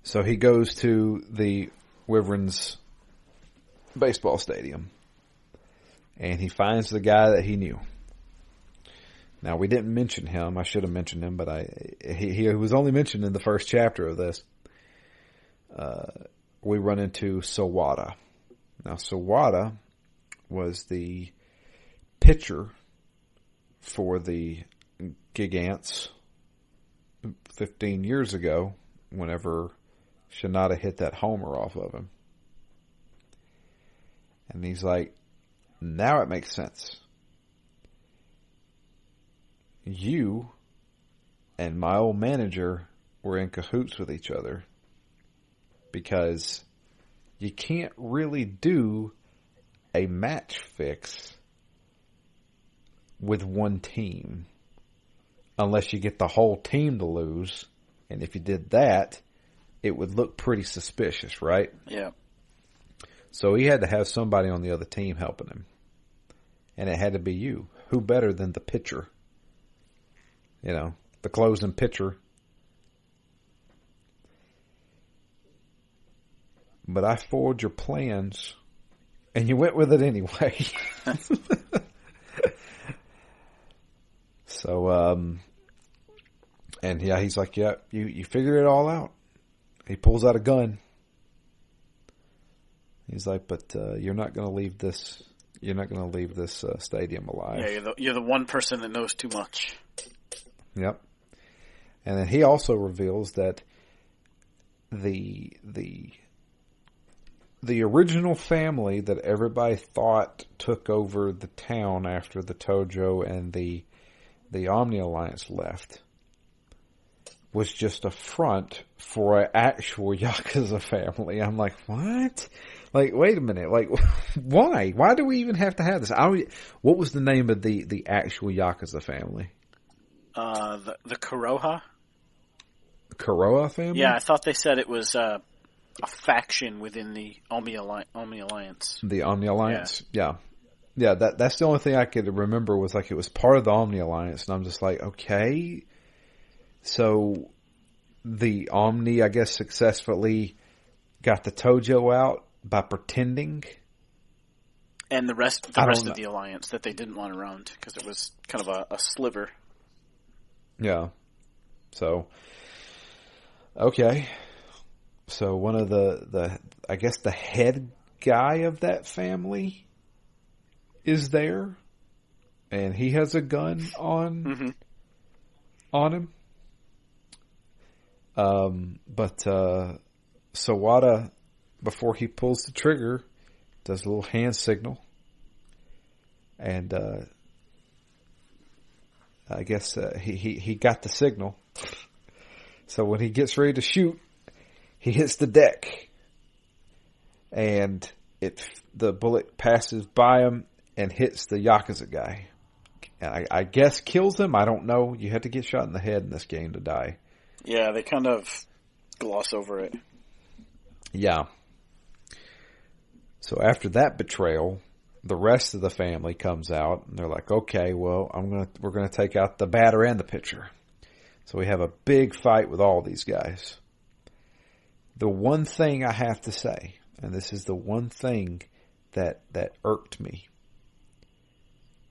So he goes to the Wyverns baseball stadium, and he finds the guy that he knew. Now, we didn't mention him. I should have mentioned him, but he was only mentioned in the first chapter of this. We run into Sawada. Now, Sawada was the pitcher for the Gigants 15 years ago, whenever Shinada hit that homer off of him. And he's like, now it makes sense. You and my old manager were in cahoots with each other, because you can't really do a match fix with one team unless you get the whole team to lose. And if you did that, it would look pretty suspicious, right? Yeah. So he had to have somebody on the other team helping him. And it had to be you. Who better than the pitcher? You know, the closing pitcher. But I foiled your plans, and you went with it anyway. So, and yeah, he's like, yeah, you figured it all out. He pulls out a gun. He's like, but you're not going to leave this. You're not going to leave this stadium alive. Yeah, you're the one person that knows too much. Yep. And then he also reveals that the original family that everybody thought took over the town after the Tojo and the Omni Alliance left was just a front for an actual Yakuza family. I'm like, what? Like, wait a minute. Like, why? Why do we even have to have this? What was the name of the actual Yakuza family? The Kuroha? Kuroha family? Yeah, I thought they said it was a faction within the Omni Alliance. The Omni Alliance? Yeah. Yeah, that's the only thing I could remember was like it was part of the Omni Alliance, and I'm just like, okay. So the Omni, I guess, successfully got the Tojo out by pretending. And the rest of the Alliance that they didn't want around because it was kind of a sliver. Yeah. So, okay. So one of the I guess the head guy of that family is there, and he has a gun on him. But Sawada, before he pulls the trigger, does a little hand signal, and I guess he got the signal. So when he gets ready to shoot, he hits the deck, and the bullet passes by him and hits the Yakuza guy. And I guess kills him. I don't know. You have to get shot in the head in this game to die. Yeah, they kind of gloss over it. Yeah. So after that betrayal, the rest of the family comes out, and they're like, okay, well, we're gonna take out the batter and the pitcher. So we have a big fight with all these guys. The one thing I have to say, and this is the one thing that irked me.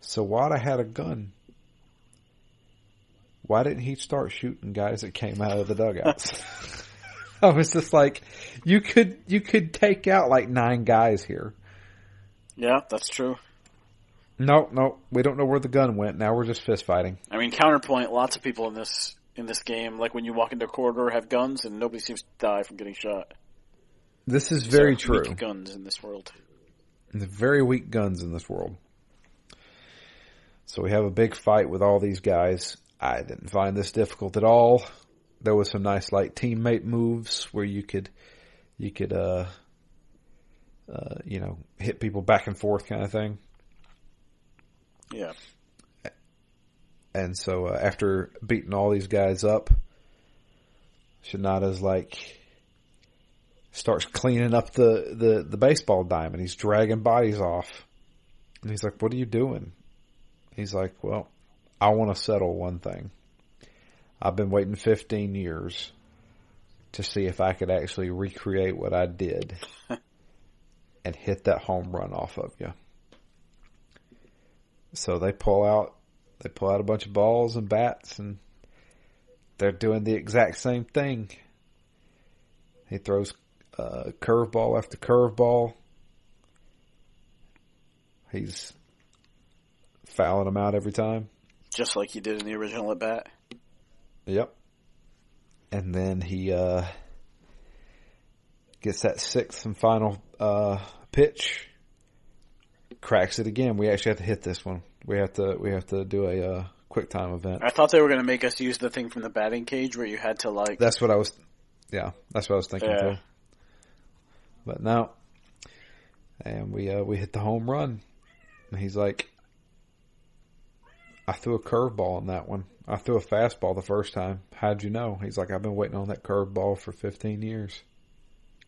Sawada had a gun. Why didn't he start shooting guys that came out of the dugouts? I was just like, you could take out like 9 guys here. Yeah, that's true. No, we don't know where the gun went. Now we're just fist fighting. I mean, counterpoint, lots of people in this game, like when you walk into a corridor, have guns, and nobody seems to die from getting shot. This is very true. Weak guns in this world. Very weak guns in this world. So we have a big fight with all these guys. I didn't find this difficult at all. There was some nice like teammate moves where you could hit people back and forth kind of thing. Yeah. And so after beating all these guys up, Shinada's like starts cleaning up the baseball diamond. He's dragging bodies off. And he's like, what are you doing? He's like, well, I want to settle one thing. I've been waiting 15 years to see if I could actually recreate what I did and hit that home run off of you. So they pull out a bunch of balls and bats, and they're doing the exact same thing. He throws curveball after curveball. He's fouling them out every time. Just like he did in the original at bat. Yep. And then he gets that 6th and final pitch, cracks it again. We actually have to hit this one. We have to do a quick time event. I thought they were going to make us use the thing from the batting cage where you had to like. That's what I was thinking too. But no. And we hit the home run. And he's like, I threw a curveball on that one. I threw a fastball the first time. How'd you know? He's like, I've been waiting on that curveball for 15 years.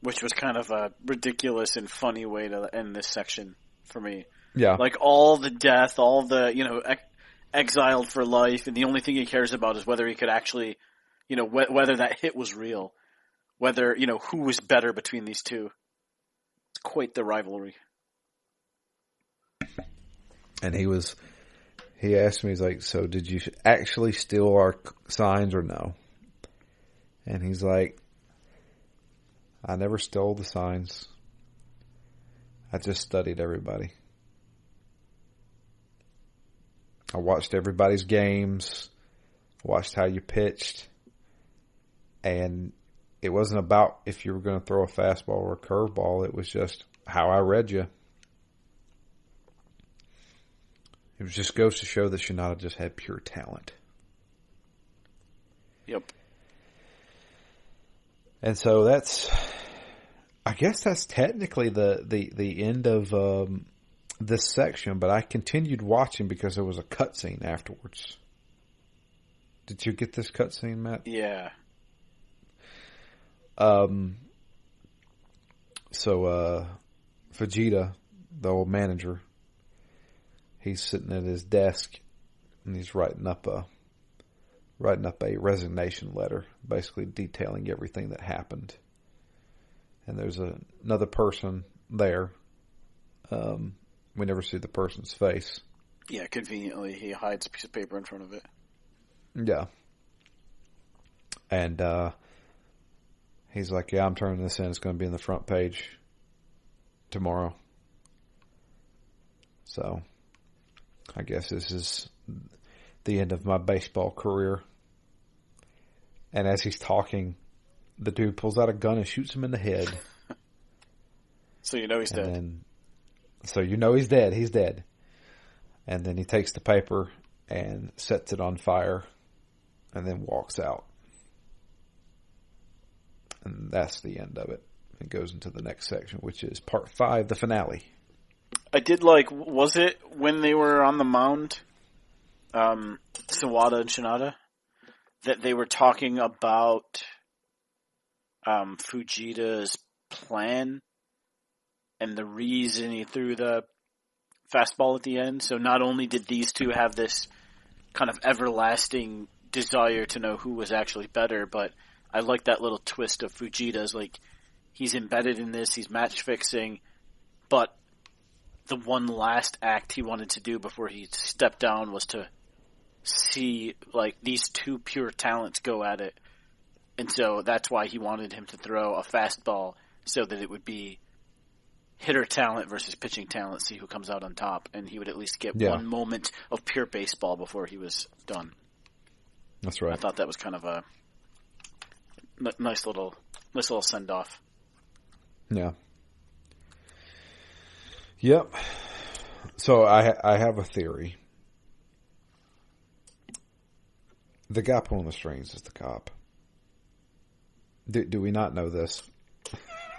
Which was kind of a ridiculous and funny way to end this section for me. Yeah. Like all the death, all the, exiled for life, and the only thing he cares about is whether he could actually, whether that hit was real. Whether, who was better between these two. It's quite the rivalry. And he asked me, he's like, so did you actually steal our signs or no? And he's like, I never stole the signs. I just studied everybody. I watched everybody's games, watched how you pitched, and it wasn't about if you were going to throw a fastball or a curveball. It was just how I read you. It just goes to show that Shinada just had pure talent. Yep. And so I guess that's technically the end of this section, but I continued watching because there was a cutscene afterwards. Did you get this cutscene, Matt? Yeah. So Vegeta, the old manager, he's sitting at his desk and he's writing up a resignation letter, basically detailing everything that happened. And there's another person there. We never see the person's face. Yeah, conveniently he hides a piece of paper in front of it. Yeah. And he's like, yeah, I'm turning this in. It's going to be in the front page tomorrow. So I guess this is the end of my baseball career. And as he's talking, the dude pulls out a gun and shoots him in the head. So you know he's dead. So you know he's dead. He's dead. And then he takes the paper and sets it on fire and then walks out. And that's the end of it. It goes into the next section, which is part 5, the finale. I did like, was it when they were on the mound, Sawada and Shinada, that they were talking about Fujita's plan and the reason he threw the fastball at the end. So not only did these two have this kind of everlasting desire to know who was actually better, but I like that little twist of Fujita's, like, he's embedded in this, he's match fixing, but the one last act he wanted to do before he stepped down was to see, like, these two pure talents go at it. And so that's why he wanted him to throw a fastball so that it would be hitter talent versus pitching talent, see who comes out on top. And he would at least get one moment of pure baseball before he was done. That's right. I thought that was kind of a nice little send-off. Yeah. Yep. So I have a theory. The guy pulling the strings is the cop. Do we not know this?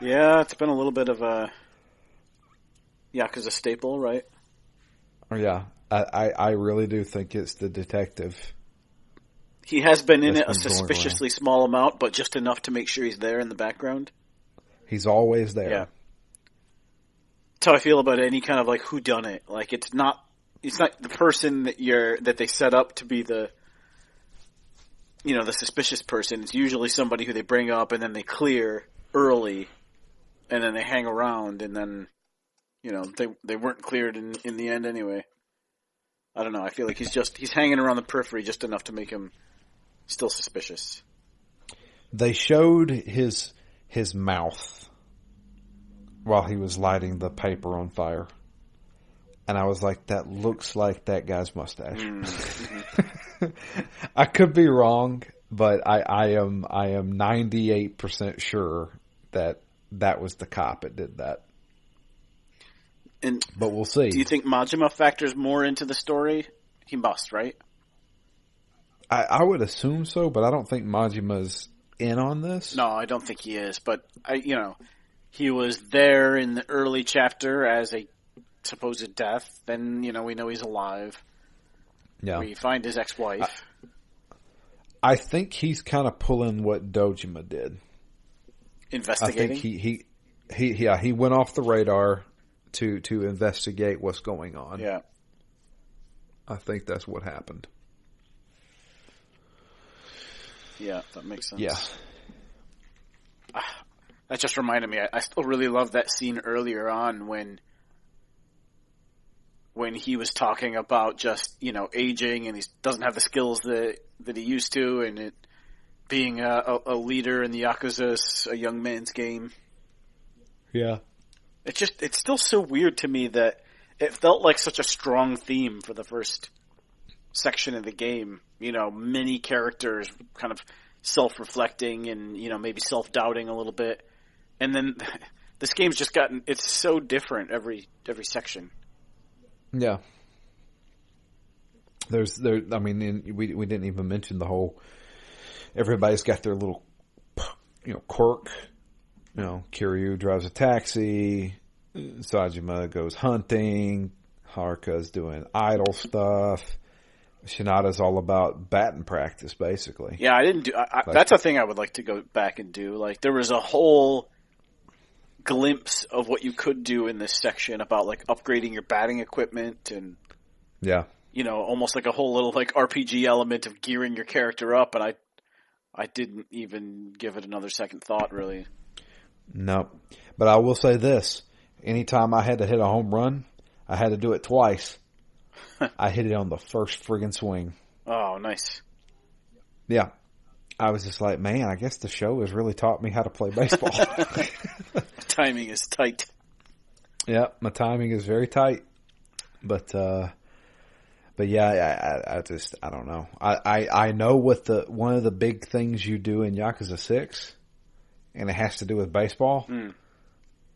Yeah, it's been a little bit of a Yakuza staple, right? Oh, yeah. I really do think it's the detective. He has been in it a suspiciously small amount, but just enough to make sure he's there in the background. He's always there. Yeah. That's how I feel about any kind of like whodunit. Like it's not the person that they set up to be the suspicious person. It's usually somebody who they bring up and then they clear early, and then they hang around, and then they weren't cleared in the end anyway. I don't know. I feel like he's hanging around the periphery just enough to make him still suspicious. They showed his mouth while he was lighting the paper on fire. And I was like, that looks like that guy's mustache. Mm-hmm. I could be wrong, but I am 98% sure that was the cop that did that. But we'll see. Do you think Majima factors more into the story? He must, right? I would assume so, but I don't think Majima's in on this. No, I don't think he is. But he was there in the early chapter as a supposed death. Then we know he's alive. Yeah, we find his ex-wife. I think he's kind of pulling what Dojima did. Investigating. I think he went off the radar to investigate what's going on. Yeah, I think that's what happened. Yeah, that makes sense. Yeah. That just reminded me, I still really love that scene earlier on when he was talking about just, aging and he doesn't have the skills that he used to, and it being a leader in the Yakuza, a young man's game. Yeah. It's still so weird to me that it felt like such a strong theme for the first section of the game. Many characters kind of self-reflecting and, maybe self-doubting a little bit. And then this game's just it's so different every section. Yeah. We didn't even mention the whole, everybody's got their little, quirk. Kiryu drives a taxi, Sajima goes hunting, Haruka's doing idle stuff. Shinada's all about batting practice, basically. Yeah, I didn't do. That's a thing I would like to go back and do. Like, there was a whole glimpse of what you could do in this section about like upgrading your batting equipment and almost like a whole little like RPG element of gearing your character up. And I didn't even give it another second thought, really. No, but I will say this: anytime I had to hit a home run, I had to do it twice. I hit it on the first friggin' swing. Oh, nice. Yeah. I was just like, man, I guess the show has really taught me how to play baseball. Timing is tight. Yeah, my timing is very tight. But yeah, I don't know. I know one of the big things you do in Yakuza 6, and it has to do with baseball. Mm.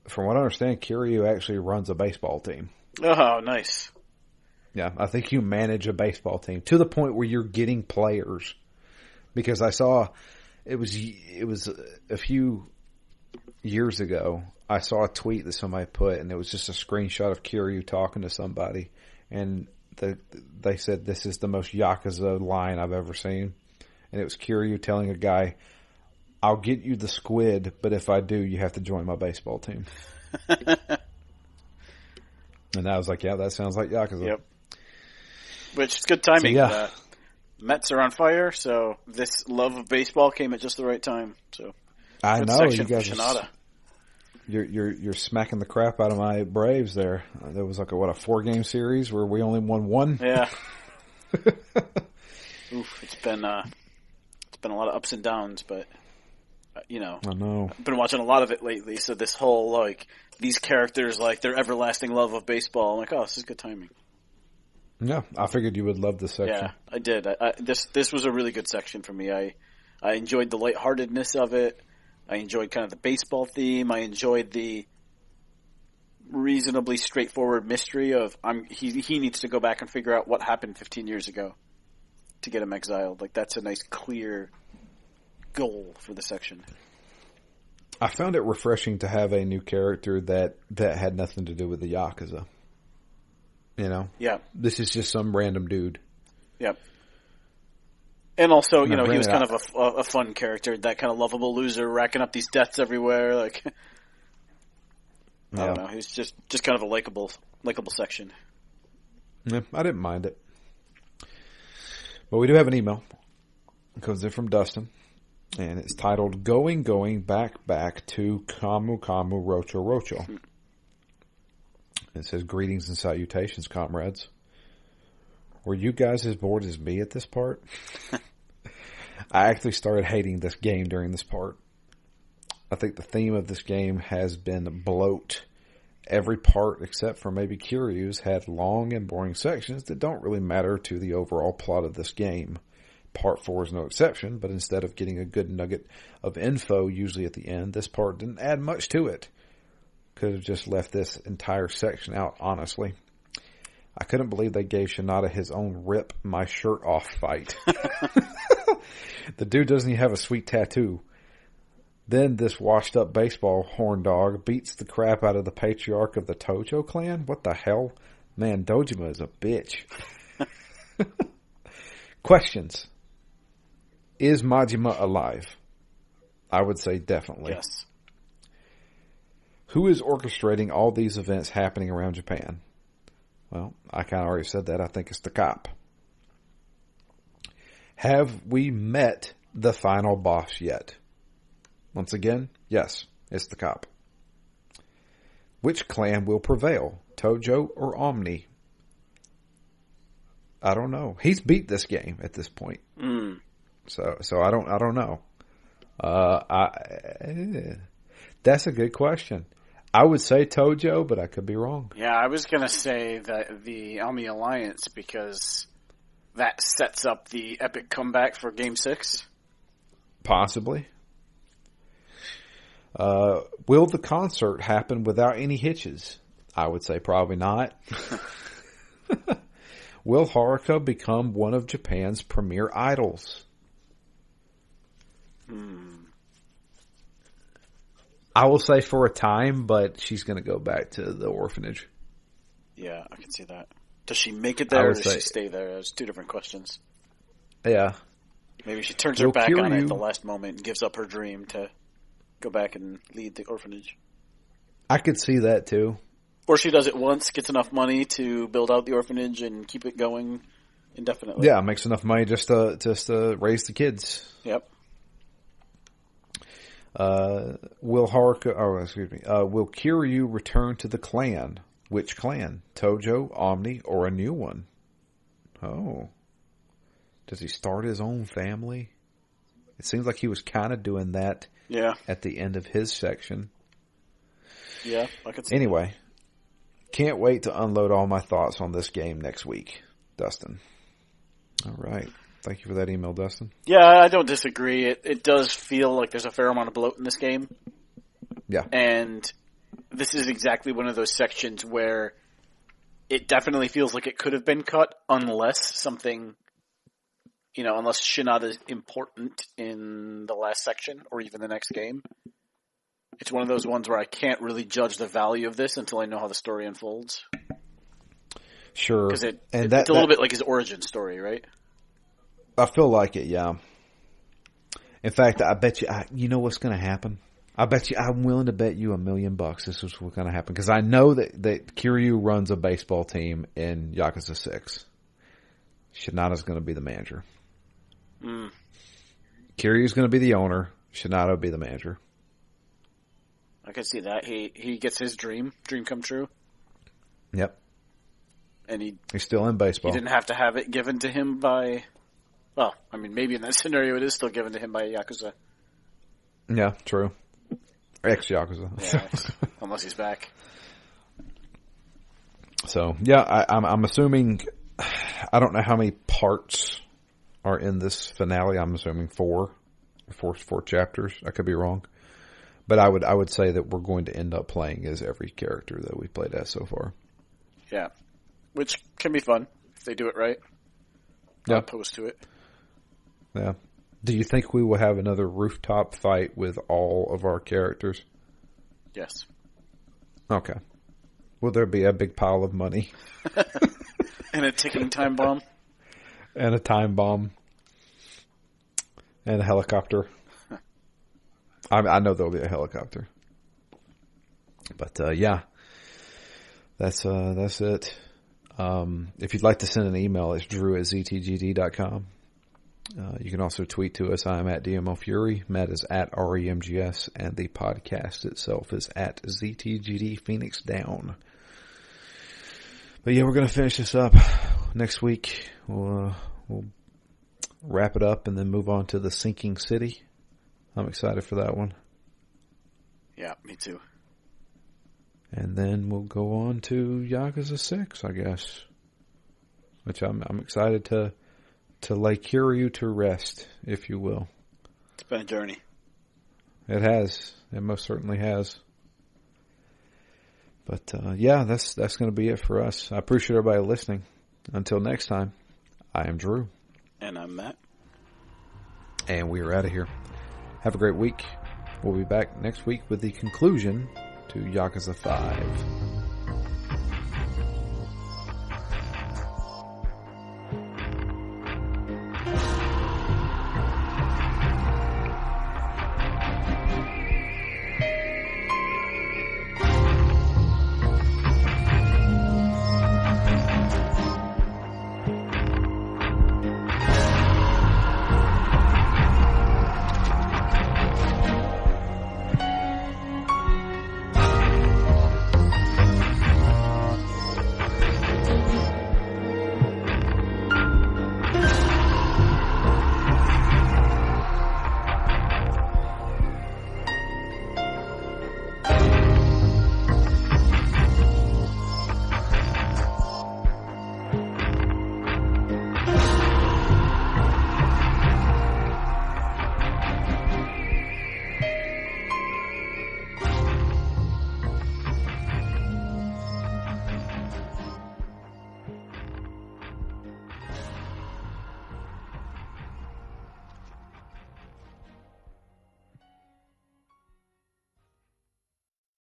From what I understand, Kiryu actually runs a baseball team. Oh, nice. Yeah, I think you manage a baseball team to the point where you're getting players. Because I saw, it was a few years ago, I saw a tweet that somebody put, and it was just a screenshot of Kiryu talking to somebody, and they said, this is the most Yakuza line I've ever seen. And it was Kiryu telling a guy, I'll get you the squid, but if I do, you have to join my baseball team. And I was like, yeah, that sounds like Yakuza. Yep. Which is good timing. So, yeah. Mets are on fire, so this love of baseball came at just the right time. So I know you guys. Shinada. You're smacking the crap out of my Braves there. There was like a 4-game series where we only won one. Yeah. Oof, it's been a lot of ups and downs, but I know. I've been watching a lot of it lately. So this whole these characters their everlasting love of baseball. I'm like, oh, this is good timing. Yeah, I figured you would love this section. Yeah, I did. This was a really good section for me. I enjoyed the lightheartedness of it. I enjoyed kind of the baseball theme. I enjoyed the reasonably straightforward mystery of he needs to go back and figure out what happened 15 years ago to get him exiled. That's a nice, clear goal for the section. I found it refreshing to have a new character that had nothing to do with the Yakuza. Yeah. This is just some random dude. Yep. And also, he was kind of a fun character, that kind of lovable loser, racking up these debts everywhere. I don't know. He's just kind of a likable section. Yeah, I didn't mind it. But we do have an email. It comes in from Dustin. And it's titled, Going, Back to Kamu Kamu Rocho Rocho. It says, greetings and salutations, comrades. Were you guys as bored as me at this part? I actually started hating this game during this part. I think the theme of this game has been bloat. Every part, except for maybe Kiryu's, had long and boring sections that don't really matter to the overall plot of this game. Part 4 is no exception, but instead of getting a good nugget of info, usually at the end, this part didn't add much to it. Could have just left this entire section out, honestly. I couldn't believe they gave Shinada his own rip my shirt off fight. The dude doesn't even have a sweet tattoo. Then this washed up baseball horn dog beats the crap out of the patriarch of the Tojo clan? What the hell? Man, Dojima is a bitch. Questions. Is Majima alive? I would say definitely. Yes. Who is orchestrating all these events happening around Japan? Well, I kind of already said that. I think it's the cop. Have we met the final boss yet? Once again, yes, it's the cop. Which clan will prevail, Tojo or Omni? I don't know. He's beat this game at this point. So I don't know. That's a good question. I would say Tojo, but I could be wrong. Yeah, I was going to say that the Omni Alliance, because that sets up the epic comeback for Game 6. Possibly. Will the concert happen without any hitches? I would say probably not. Will Haruka become one of Japan's premier idols? I will say for a time, but she's going to go back to the orphanage. Yeah, I can see that. Does she make it there or does she stay there? There's two different questions. Yeah. Maybe she turns her back on it at the last moment and gives up her dream to go back and lead the orphanage. I could see that too. Or she does it once, gets enough money to build out the orphanage and keep it going indefinitely. Yeah, makes enough money just to raise the kids. Yep. Will Kiryu return to the clan? Which clan? Tojo, Omni, or a new one? Oh. Does he start his own family? It seems like he was kind of doing that at the end of his section. Yeah, I could see Anyway, can't wait to unload all my thoughts on this game next week, Dustin. All right. Thank you for that email, Dustin. Yeah, I don't disagree. It does feel like there's a fair amount of bloat in this game. Yeah. And this is exactly one of those sections where it definitely feels like it could have been cut unless something, unless Shinada is important in the last section or even the next game. It's one of those ones where I can't really judge the value of this until I know how the story unfolds. Sure. Because it's a little bit like his origin story, right? I feel like it, yeah. In fact, I bet you know what's going to happen? I'm willing to bet you $1 million this is what's going to happen. Because I know that Kiryu runs a baseball team in Yakuza 6. Shinada's going to be the manager. Kiryu's going to be the owner. Shinada will be the manager. I can see that. He gets his dream come true. Yep. And he's still in baseball. He didn't have to have it given to him by... Well, I mean, maybe in that scenario it is still given to him by Yakuza. Yeah, true. Ex-Yakuza. Yeah, unless he's back. So, yeah, I'm assuming... I don't know how many parts are in this finale. I'm assuming four chapters. I could be wrong. But I would say that we're going to end up playing as every character that we played as so far. Yeah. Which can be fun if they do it right. Not opposed to it. Yeah. Do you think we will have another rooftop fight with all of our characters? Yes. Okay. Will there be a big pile of money? And a ticking time bomb? And a time bomb. And a helicopter. I know there'll be a helicopter. But, yeah. That's it. If you'd like to send an email, it's drew@ztgd.com. You can also tweet to us. I'm at DMO Fury. Matt is at REMGS. And the podcast itself is at ZTGD Phoenix Down. But yeah, we're going to finish this up next week. We'll wrap it up and then move on to the Sinking City. I'm excited for that one. Yeah, me too. And then we'll go on to Yakuza 6, I guess. Which I'm excited to lay Kiryu to rest, if you will. It's been a journey. It has. It most certainly has. But, yeah, that's going to be it for us. I appreciate everybody listening. Until next time, I am Drew. And I'm Matt. And we are out of here. Have a great week. We'll be back next week with the conclusion to Yakuza 5.